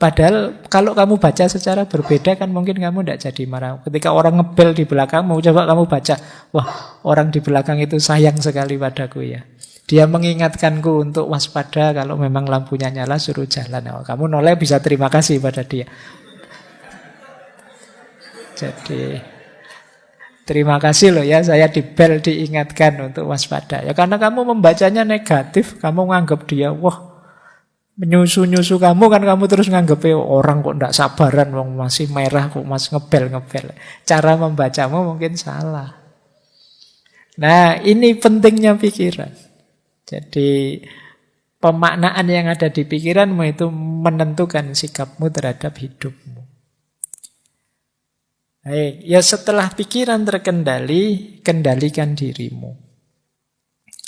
Padahal kalau kamu baca secara berbeda kan mungkin kamu tidak jadi marah. Ketika orang ngebel di belakangmu, coba kamu baca, wah orang di belakang itu sayang sekali padaku ya. Dia mengingatkanku untuk waspada kalau memang lampunya nyala suruh jalan. Oh, kamu noleh bisa terima kasih pada dia. Jadi terima kasih loh ya saya dibel diingatkan untuk waspada. Ya karena kamu membacanya negatif, kamu nganggap dia wah menyusu-nyusu kamu kan kamu terus nganggep orang kok ndak sabaran wong masih merah kok mas ngebel-ngebel. Cara membacamu mungkin salah. Nah, ini pentingnya pikiran. Jadi pemaknaan yang ada di pikiranmu itu menentukan sikapmu terhadap hidupmu. Baik, ya setelah pikiran terkendali, kendalikan dirimu.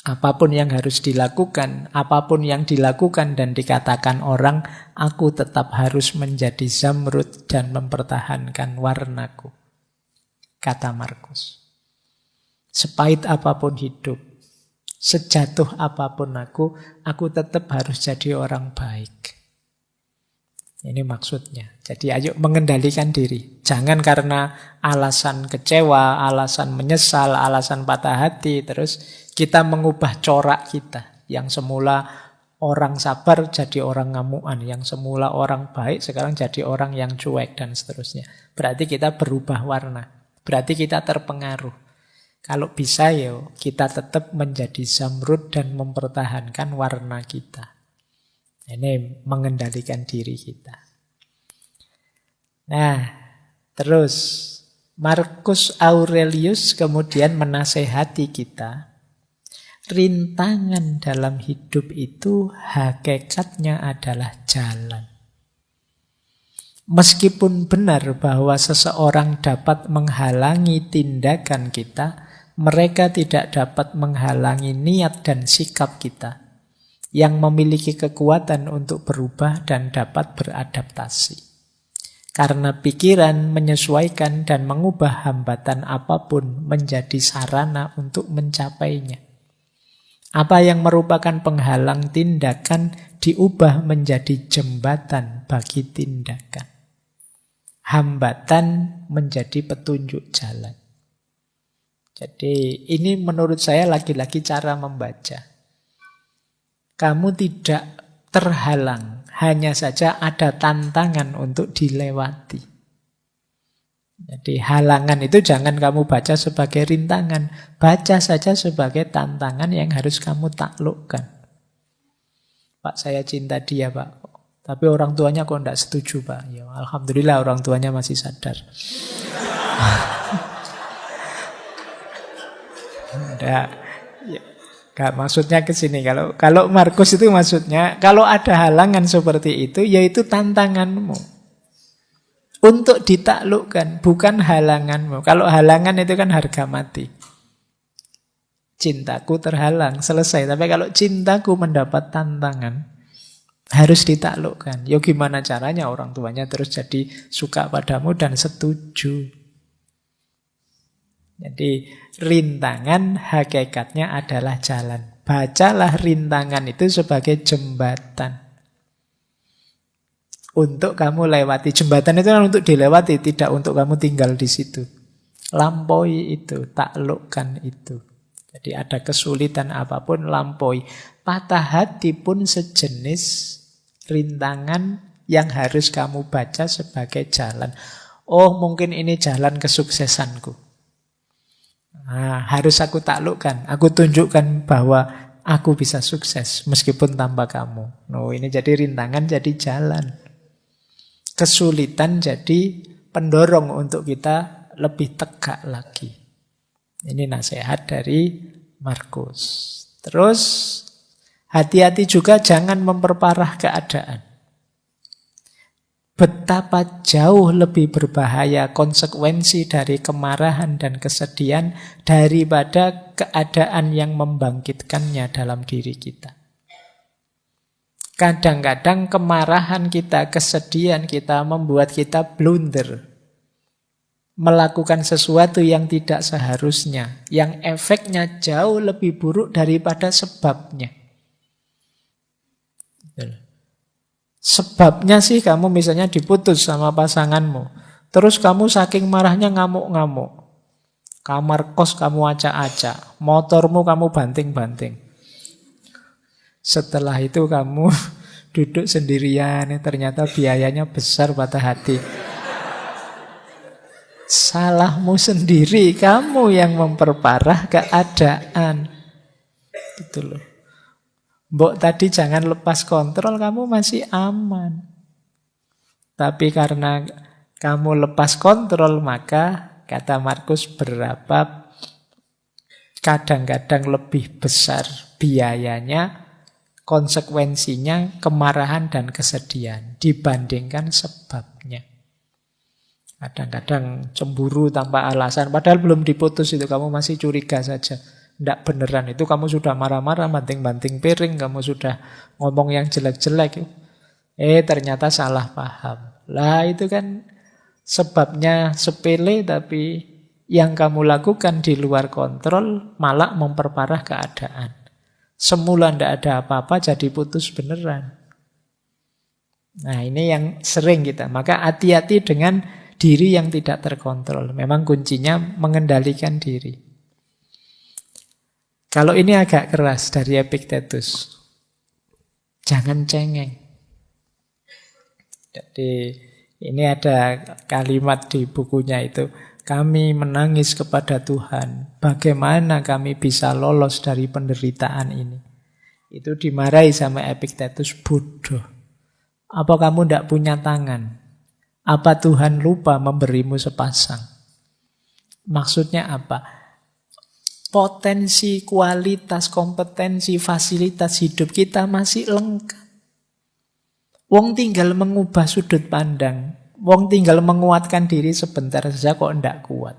Apapun yang harus dilakukan, apapun yang dilakukan dan dikatakan orang, aku tetap harus menjadi zamrud dan mempertahankan warnaku. Kata Markus. Sepahit apapun hidup, sejatuh apapun aku tetap harus jadi orang baik. Ini maksudnya. Jadi ayo mengendalikan diri. Jangan karena alasan kecewa, alasan menyesal, alasan patah hati, terus kita mengubah corak kita. Yang semula orang sabar jadi orang ngamuan. Yang semula orang baik sekarang jadi orang yang cuek dan seterusnya. Berarti kita berubah warna. Berarti kita terpengaruh. Kalau bisa ya kita tetap menjadi zamrud dan mempertahankan warna kita. Ini mengendalikan diri kita. Nah, terus Marcus Aurelius kemudian menasehati kita. Rintangan dalam hidup itu hakikatnya adalah jalan. Meskipun benar bahwa seseorang dapat menghalangi tindakan kita, mereka tidak dapat menghalangi niat dan sikap kita yang memiliki kekuatan untuk berubah dan dapat beradaptasi. Karena pikiran menyesuaikan dan mengubah hambatan apapun menjadi sarana untuk mencapainya. Apa yang merupakan penghalang tindakan diubah menjadi jembatan bagi tindakan. Hambatan menjadi petunjuk jalan. Jadi ini menurut saya lagi-lagi cara membaca. Kamu tidak terhalang, hanya saja ada tantangan untuk dilewati. Jadi halangan itu jangan kamu baca sebagai rintangan, baca saja sebagai tantangan yang harus kamu taklukkan. Pak, saya cinta dia, Pak. Tapi orang tuanya kok tidak setuju, Pak. Ya, alhamdulillah orang tuanya masih sadar. Ada, ya, gak maksudnya ke sini. Kalau Markus itu maksudnya, kalau ada halangan seperti itu, yaitu tantanganmu untuk ditaklukkan, bukan halanganmu. Kalau halangan itu kan harga mati. Cintaku terhalang, selesai. Tapi kalau cintaku mendapat tantangan, harus ditaklukkan. Ya gimana caranya orang tuanya terus jadi suka padamu dan setuju. Jadi rintangan hakikatnya adalah jalan. Bacalah rintangan itu sebagai jembatan. untuk kamu lewati. Jembatan itu kan untuk dilewati, tidak untuk kamu tinggal di situ. Lampaui itu, taklukkan itu. Jadi ada kesulitan apapun, lampaui. Patah hati pun sejenis rintangan yang harus kamu baca sebagai jalan. Oh, mungkin ini jalan kesuksesanku. Nah, harus aku taklukkan. Aku tunjukkan bahwa aku bisa sukses meskipun tanpa kamu. No, ini jadi rintangan, jadi jalan. Kesulitan jadi pendorong untuk kita lebih tegak lagi. Ini nasihat dari Markus. Terus hati-hati juga jangan memperparah keadaan. Betapa jauh lebih berbahaya konsekuensi dari kemarahan dan kesedihan daripada keadaan yang membangkitkannya dalam diri kita. Kadang-kadang kemarahan kita, kesedihan kita membuat kita blunder. Melakukan sesuatu yang tidak seharusnya, yang efeknya jauh lebih buruk daripada sebabnya. Sebabnya sih kamu misalnya diputus sama pasanganmu. Terus kamu saking marahnya ngamuk-ngamuk. Kamar kos kamu acak-acak. Motormu kamu banting-banting. Setelah itu kamu duduk sendirian. Ternyata biayanya besar, patah hati. Salahmu sendiri. Kamu yang memperparah keadaan. Gitu loh. Mbok tadi jangan lepas kontrol, kamu masih aman. Tapi karena kamu lepas kontrol, maka kata Markus berapa kadang-kadang lebih besar biayanya, konsekuensinya, kemarahan dan kesedihan dibandingkan sebabnya. Kadang-kadang cemburu tanpa alasan, padahal belum diputus itu kamu masih curiga saja. Tidak beneran, itu kamu sudah marah-marah, banting-banting piring, kamu sudah ngomong yang jelek-jelek. Ternyata salah paham. Lah itu kan sebabnya sepele, tapi yang kamu lakukan di luar kontrol malah memperparah keadaan. Semula tidak ada apa-apa, jadi putus beneran. Nah ini yang sering kita. Maka hati-hati dengan diri yang tidak terkontrol. Memang kuncinya mengendalikan diri. Kalau ini agak keras dari Epictetus. Jangan cengeng. Jadi ini ada kalimat di bukunya itu. Kami menangis kepada Tuhan. Bagaimana kami bisa lolos dari penderitaan ini? Itu dimarahi sama Epictetus, bodoh. Apa kamu tidak punya tangan? Apa Tuhan lupa memberimu sepasang? Maksudnya apa? Potensi, kualitas, kompetensi, fasilitas hidup kita masih lengkap. Wong tinggal mengubah sudut pandang. Wong tinggal menguatkan diri sebentar saja kok tidak kuat.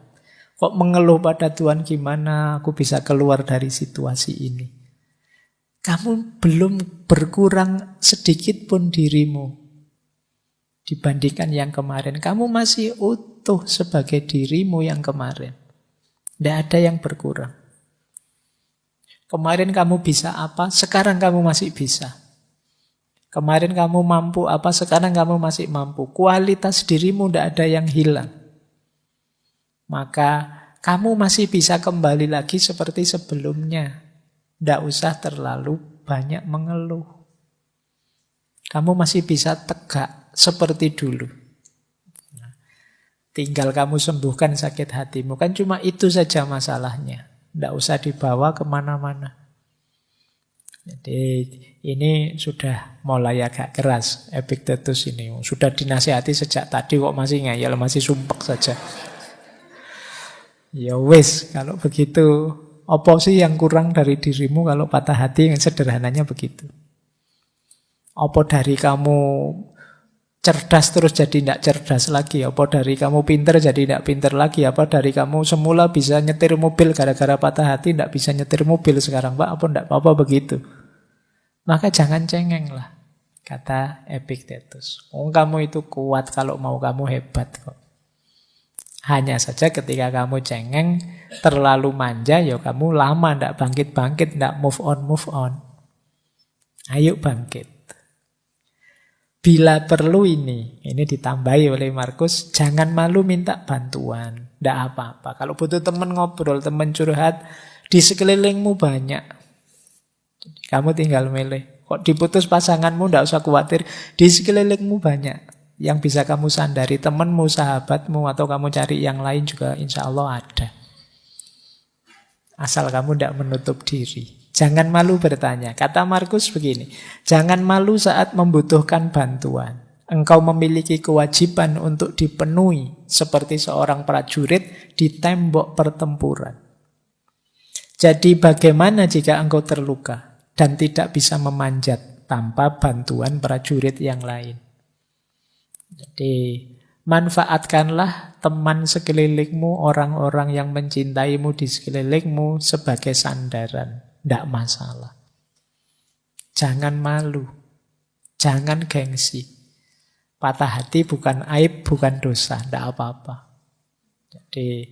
Kok mengeluh pada Tuhan, gimana aku bisa keluar dari situasi ini. Kamu belum berkurang sedikit pun dirimu dibandingkan yang kemarin. Kamu masih utuh sebagai dirimu yang kemarin. Tidak ada yang berkurang. Kemarin kamu bisa apa, sekarang kamu masih bisa. Kemarin kamu mampu apa, sekarang kamu masih mampu. Kualitas dirimu tidak ada yang hilang. Maka kamu masih bisa kembali lagi seperti sebelumnya. Tidak usah terlalu banyak mengeluh. Kamu masih bisa tegak seperti dulu. Tinggal kamu sembuhkan sakit hatimu. Kan cuma itu saja masalahnya. Tidak usah dibawa kemana-mana. Jadi ini sudah mulai agak keras Epictetus ini. Sudah dinasihati sejak tadi kok masih ngeyel, masih sumpek saja. Ya wis, kalau begitu apa sih yang kurang dari dirimu kalau patah hati? Yang sederhananya begitu. Apa dari kamu cerdas terus jadi tidak cerdas lagi? Apa dari kamu pinter jadi tidak pinter lagi? Apa dari kamu semula bisa nyetir mobil gara-gara patah hati tidak bisa nyetir mobil sekarang, Pak? Apa tidak apa-apa begitu? Maka jangan cengeng lah, kata Epictetus. Kamu itu kuat kalau mau, kamu hebat kok. Hanya saja ketika kamu cengeng, terlalu manja, ya kamu lama tidak bangkit-bangkit, tidak move on. Ayo bangkit. Bila perlu ini ditambahi oleh Markus, jangan malu minta bantuan. Tidak apa-apa. Kalau butuh teman ngobrol, teman curhat, di sekelilingmu banyak. Kamu tinggal milih. Kok diputus pasanganmu, tidak usah khawatir. Di sekelilingmu banyak yang bisa kamu sandari. Temanmu, sahabatmu, atau kamu cari yang lain juga insya Allah ada. Asal kamu tidak menutup diri. Jangan malu bertanya. Kata Markus begini, jangan malu saat membutuhkan bantuan. Engkau memiliki kewajiban untuk dipenuhi seperti seorang prajurit di tembok pertempuran. Jadi bagaimana jika engkau terluka dan tidak bisa memanjat tanpa bantuan prajurit yang lain? Jadi manfaatkanlah teman sekelilingmu, orang-orang yang mencintaimu di sekelilingmu sebagai sandaran. Tidak masalah. Jangan malu. Jangan gengsi. Patah hati bukan aib, bukan dosa. Tidak apa-apa. Jadi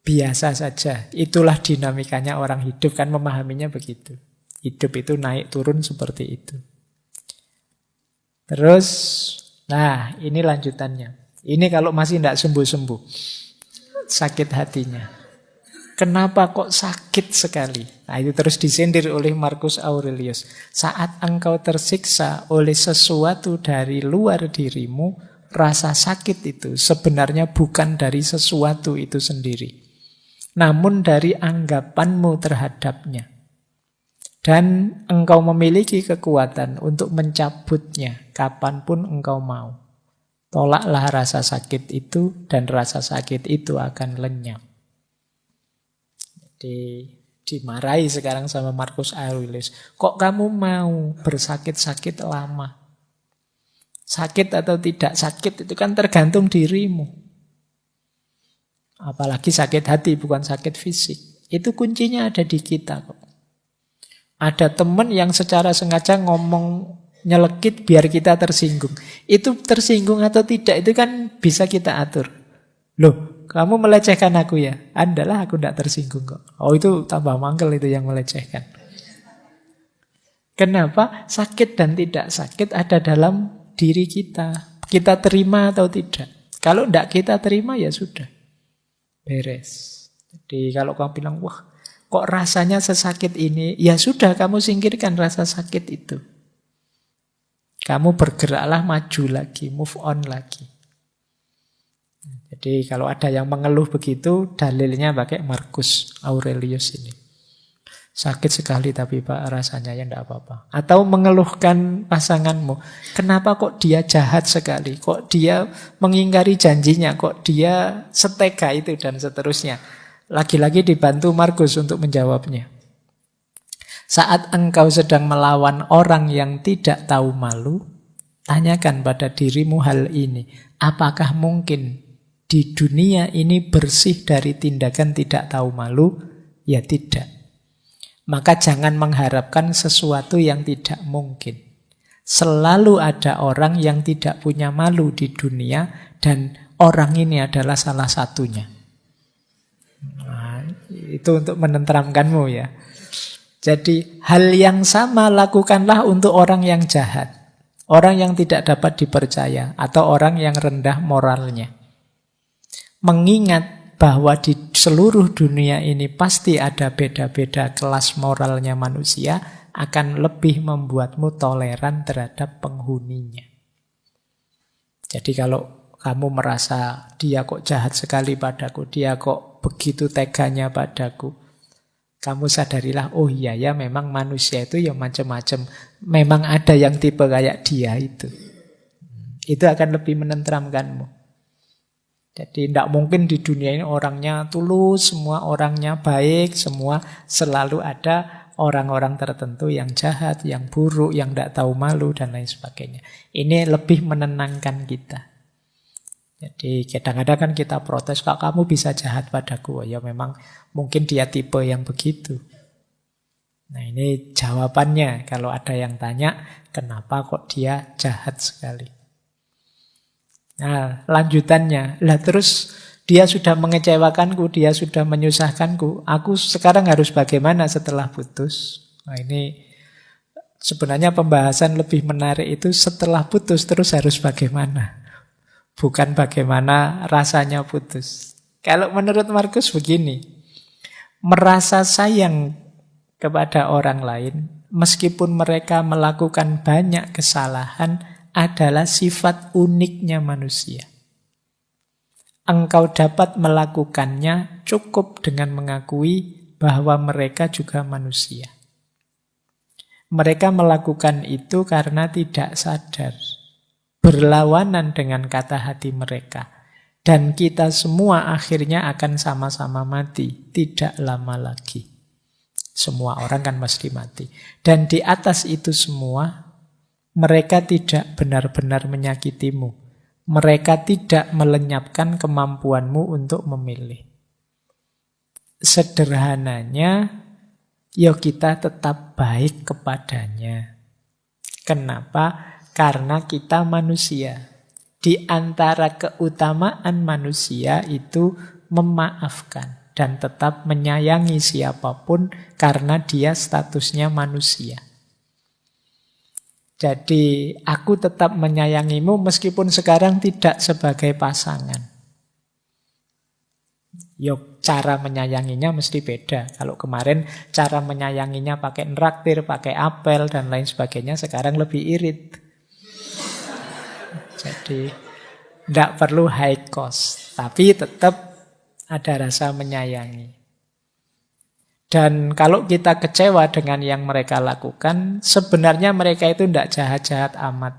biasa saja. Itulah dinamikanya orang hidup. Kan memahaminya begitu. Hidup itu naik turun seperti itu. Terus, nah ini lanjutannya. Ini kalau masih tidak sembuh-sembuh. Sakit hatinya. Kenapa kok sakit sekali? Nah, itu terus disindir oleh Marcus Aurelius. Saat engkau tersiksa oleh sesuatu dari luar dirimu, rasa sakit itu sebenarnya bukan dari sesuatu itu sendiri, namun dari anggapanmu terhadapnya. Dan engkau memiliki kekuatan untuk mencabutnya kapanpun engkau mau. Tolaklah rasa sakit itu, dan rasa sakit itu akan lenyap. Dimarahi sekarang sama Marcus Aurelius. Kok kamu mau bersakit-sakit lama? Sakit atau tidak sakit itu kan tergantung dirimu. Apalagi sakit hati, bukan sakit fisik. Itu kuncinya ada di kita kok. Ada teman yang secara sengaja ngomong nyelekit biar kita tersinggung. Itu tersinggung atau tidak itu kan bisa kita atur. Loh, kamu melecehkan aku ya? Andalah aku tidak tersinggung kok. Oh itu tambah mangkel itu yang melecehkan. Kenapa? Sakit dan tidak sakit ada dalam diri kita. Kita terima atau tidak. Kalau tidak kita terima ya sudah. Beres. Jadi kalau kamu bilang, wah kok rasanya sesakit ini? Ya sudah kamu singkirkan rasa sakit itu. Kamu bergeraklah maju lagi, move on lagi. Jadi kalau ada yang mengeluh begitu, dalilnya pakai Marcus Aurelius ini. Sakit sekali tapi Pak rasanya ya enggak apa-apa. Atau mengeluhkan pasanganmu. Kenapa kok dia jahat sekali? Kok dia mengingkari janjinya? Kok dia setega itu dan seterusnya. Lagi-lagi dibantu Marcus untuk menjawabnya. Saat engkau sedang melawan orang yang tidak tahu malu, tanyakan pada dirimu hal ini. Apakah mungkin di dunia ini bersih dari tindakan tidak tahu malu? Ya tidak. Maka jangan mengharapkan sesuatu yang tidak mungkin. Selalu ada orang yang tidak punya malu di dunia dan orang ini adalah salah satunya. Nah, itu untuk menenteramkanmu ya. Jadi hal yang sama lakukanlah untuk orang yang jahat. Orang yang tidak dapat dipercaya atau orang yang rendah moralnya. Mengingat bahwa di seluruh dunia ini pasti ada beda-beda kelas moralnya manusia akan lebih membuatmu toleran terhadap penghuninya. Jadi kalau kamu merasa dia kok jahat sekali padaku, dia kok begitu teganya padaku, kamu sadarilah, oh iya ya memang manusia itu ya macam-macam. Memang ada yang tipe kayak dia itu. Itu akan lebih menenteramkanmu. Jadi tidak mungkin di dunia ini orangnya tulus, semua orangnya baik, semua selalu ada orang-orang tertentu yang jahat, yang buruk, yang tidak tahu malu, dan lain sebagainya. Ini lebih menenangkan kita. Jadi kadang-kadang kan kita protes, kok kamu bisa jahat padaku? Ya memang mungkin dia tipe yang begitu. Nah ini jawabannya kalau ada yang tanya, kenapa kok dia jahat sekali? Nah lanjutannya, lah terus dia sudah mengecewakanku, dia sudah menyusahkanku, aku sekarang harus bagaimana setelah putus? Nah ini Sebenarnya pembahasan lebih menarik itu setelah putus terus harus bagaimana. Bukan bagaimana rasanya putus. Kalau menurut Markus begini, merasa sayang kepada orang lain, meskipun mereka melakukan banyak kesalahan, adalah sifat uniknya manusia. Engkau dapat melakukannya cukup dengan mengakui bahwa mereka juga manusia. Mereka melakukan itu karena tidak sadar, berlawanan dengan kata hati mereka. Dan kita semua akhirnya akan sama-sama mati, tidak lama lagi. Semua orang kan mesti mati. Dan di atas itu semua, mereka tidak benar-benar menyakitimu. Mereka tidak melenyapkan kemampuanmu untuk memilih. Sederhananya, ya kita tetap baik kepadanya. Kenapa? Karena kita manusia. Di antara keutamaan manusia itu memaafkan dan tetap menyayangi siapapun karena dia statusnya manusia. Jadi aku tetap menyayangimu meskipun sekarang tidak sebagai pasangan. Yo, cara menyayanginya mesti beda. Kalau kemarin cara menyayanginya pakai neraktir, pakai apel dan lain sebagainya, sekarang lebih irit. Jadi tidak perlu high cost, tapi tetap ada rasa menyayangi. Dan kalau kita kecewa dengan yang mereka lakukan, sebenarnya mereka itu tidak jahat-jahat amat.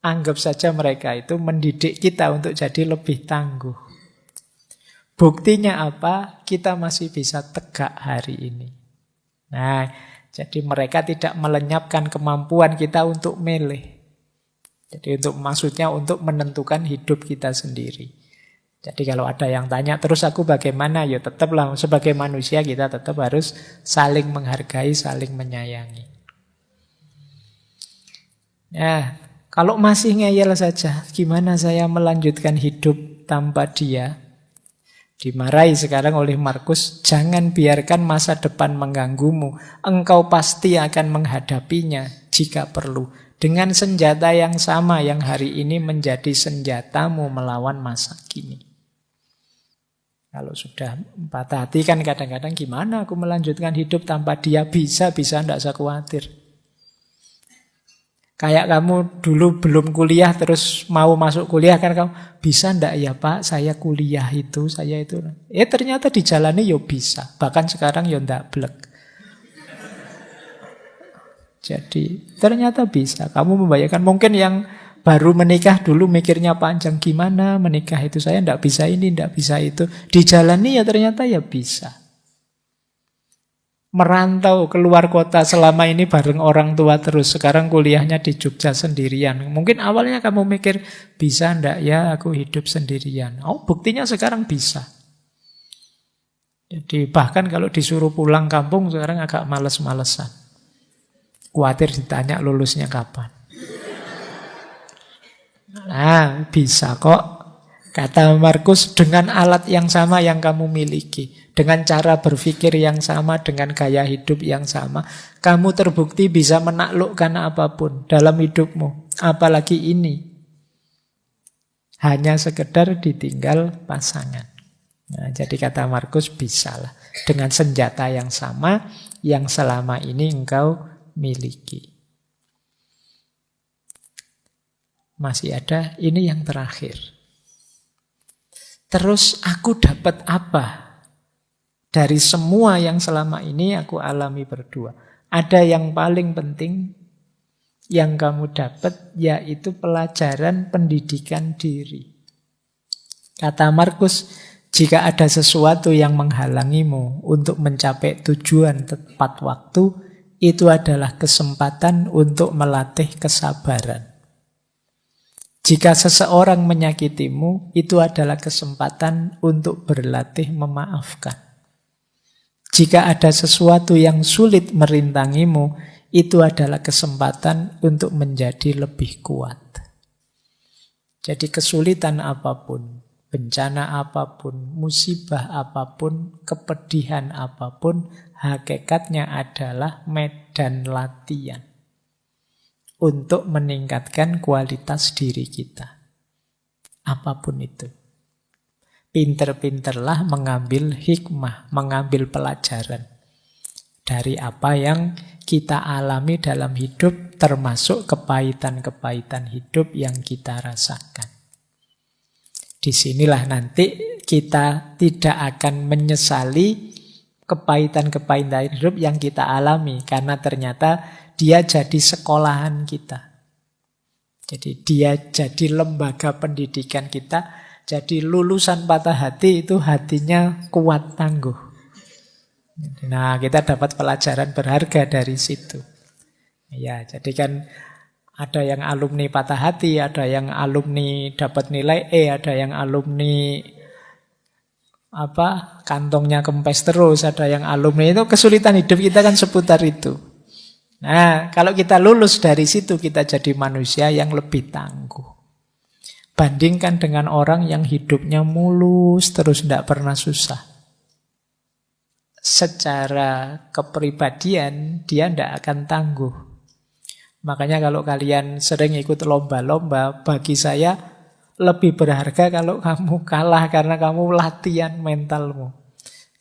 Anggap saja mereka itu mendidik kita untuk jadi lebih tangguh. Buktinya apa? Kita masih bisa tegak hari ini. Nah, jadi mereka tidak melenyapkan kemampuan kita untuk milih. Jadi maksudnya untuk menentukan hidup kita sendiri. Jadi kalau ada yang tanya, terus aku bagaimana? Ya tetaplah sebagai manusia kita tetap harus saling menghargai, saling menyayangi. Ya, kalau masih ngeyel saja, gimana saya melanjutkan hidup tanpa dia? Dimarahi sekarang oleh Markus, jangan biarkan masa depan mengganggumu. Engkau pasti akan menghadapinya jika perlu. Dengan senjata yang sama yang hari ini menjadi senjatamu melawan masa kini. Kalau sudah patah hati kan kadang-kadang gimana aku melanjutkan hidup tanpa dia, bisa, tidak usah khawatir. Kayak kamu dulu belum kuliah terus mau masuk kuliah kan kamu, bisa ndak ya Pak saya kuliah itu, saya itu. Ternyata dijalani ya bisa, bahkan sekarang ya ndak blek. Jadi ternyata bisa, kamu membayangkan mungkin yang baru menikah dulu mikirnya panjang, gimana menikah itu saya ndak bisa ini, ndak bisa itu. Dijalani ya ternyata ya bisa. Merantau keluar kota selama ini bareng orang tua terus. Sekarang kuliahnya di Jogja sendirian. Mungkin awalnya kamu mikir, bisa ndak ya aku hidup sendirian. Oh, buktinya sekarang bisa. Jadi bahkan kalau disuruh pulang kampung sekarang agak males-malesan. Khawatir ditanya lulusnya kapan. Nah, bisa kok. Kata Markus, dengan alat yang sama yang kamu miliki, dengan cara berpikir yang sama, dengan gaya hidup yang sama, kamu terbukti bisa menaklukkan apapun dalam hidupmu. Apalagi ini. Hanya sekedar ditinggal pasangan. Nah, jadi kata Markus, bisalah. Dengan senjata yang sama, yang selama ini engkau miliki. Masih ada, ini yang terakhir. Terus aku dapat apa? Dari semua yang selama ini aku alami berdua. Ada yang paling penting yang kamu dapat, yaitu pelajaran pendidikan diri. Kata Markus, jika ada sesuatu yang menghalangimu untuk mencapai tujuan tepat waktu, itu adalah kesempatan untuk melatih kesabaran. Jika seseorang menyakitimu, itu adalah kesempatan untuk berlatih memaafkan. Jika ada sesuatu yang sulit merintangimu, itu adalah kesempatan untuk menjadi lebih kuat. Jadi kesulitan apapun, bencana apapun, musibah apapun, kepedihan apapun, hakikatnya adalah medan latihan untuk meningkatkan kualitas diri kita. Apapun itu. Pinter-pinterlah mengambil hikmah, mengambil pelajaran dari apa yang kita alami dalam hidup, termasuk kepahitan-kepahitan hidup yang kita rasakan. Disinilah nanti kita tidak akan menyesali kepahitan-kepahitan hidup yang kita alami, karena ternyata dia jadi sekolahan kita. Jadi dia jadi lembaga pendidikan kita. Jadi lulusan patah hati itu hatinya kuat tangguh. Nah, kita dapat pelajaran berharga dari situ. Ya, jadi kan ada yang alumni patah hati, ada yang alumni dapat nilai E, ada yang alumni kantongnya kempes terus, ada yang alumni itu kesulitan hidup kita kan seputar itu. Nah, kalau kita lulus dari situ, kita jadi manusia yang lebih tangguh. Bandingkan dengan orang yang hidupnya mulus, terus tidak pernah susah. Secara kepribadian, dia tidak akan tangguh. Makanya kalau kalian sering ikut lomba-lomba, bagi saya lebih berharga kalau kamu kalah, karena kamu latihan mentalmu.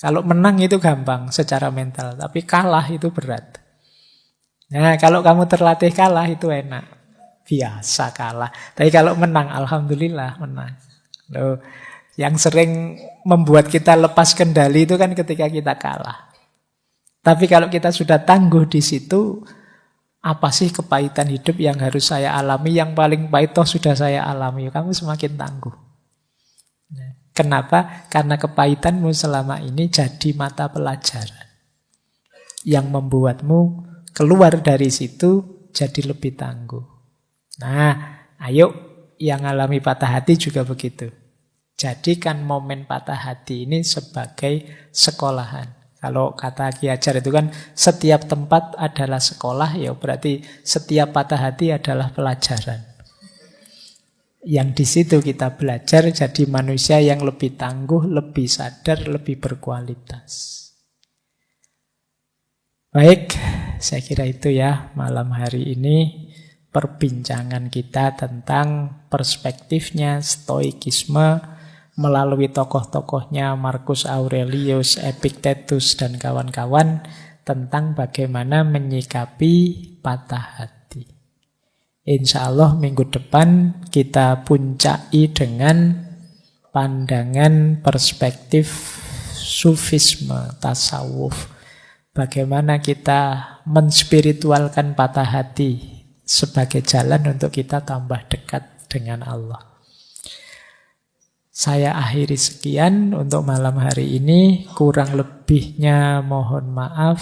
Kalau menang itu gampang secara mental, tapi kalah itu berat. Nah, kalau kamu terlatih kalah itu enak. Biasa kalah. Tapi kalau menang, alhamdulillah menang. Loh, yang sering membuat kita lepas kendali itu kan ketika kita kalah. Tapi kalau kita sudah tangguh di situ, apa sih kepahitan hidup yang harus saya alami? Yang paling pahit toh sudah saya alami. Kamu semakin tangguh. Kenapa? Karena kepahitanmu selama ini jadi mata pelajaran yang membuatmu keluar dari situ jadi lebih tangguh. Nah, ayo yang alami patah hati juga begitu. Jadikan momen patah hati ini sebagai sekolahan. Kalau kata Ki Hajar itu kan setiap tempat adalah sekolah, ya berarti setiap patah hati adalah pelajaran. Yang di situ kita belajar jadi manusia yang lebih tangguh, lebih sadar, lebih berkualitas. Baik, saya kira itu ya malam hari ini. Perbincangan kita tentang perspektifnya stoikisme melalui tokoh-tokohnya Marcus Aurelius, Epictetus, dan kawan-kawan tentang bagaimana menyikapi patah hati. Insya Allah minggu depan kita puncai dengan pandangan perspektif sufisme, tasawuf. Bagaimana kita menspiritualkan patah hati sebagai jalan untuk kita tambah dekat dengan Allah. Saya akhiri sekian untuk malam hari ini. Kurang lebihnya mohon maaf.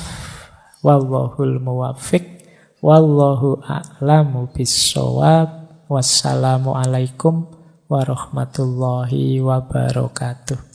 Wallahul muwaffiq. Wallahu a'lamu bissawab. Wassalamualaikum warahmatullahi wabarakatuh.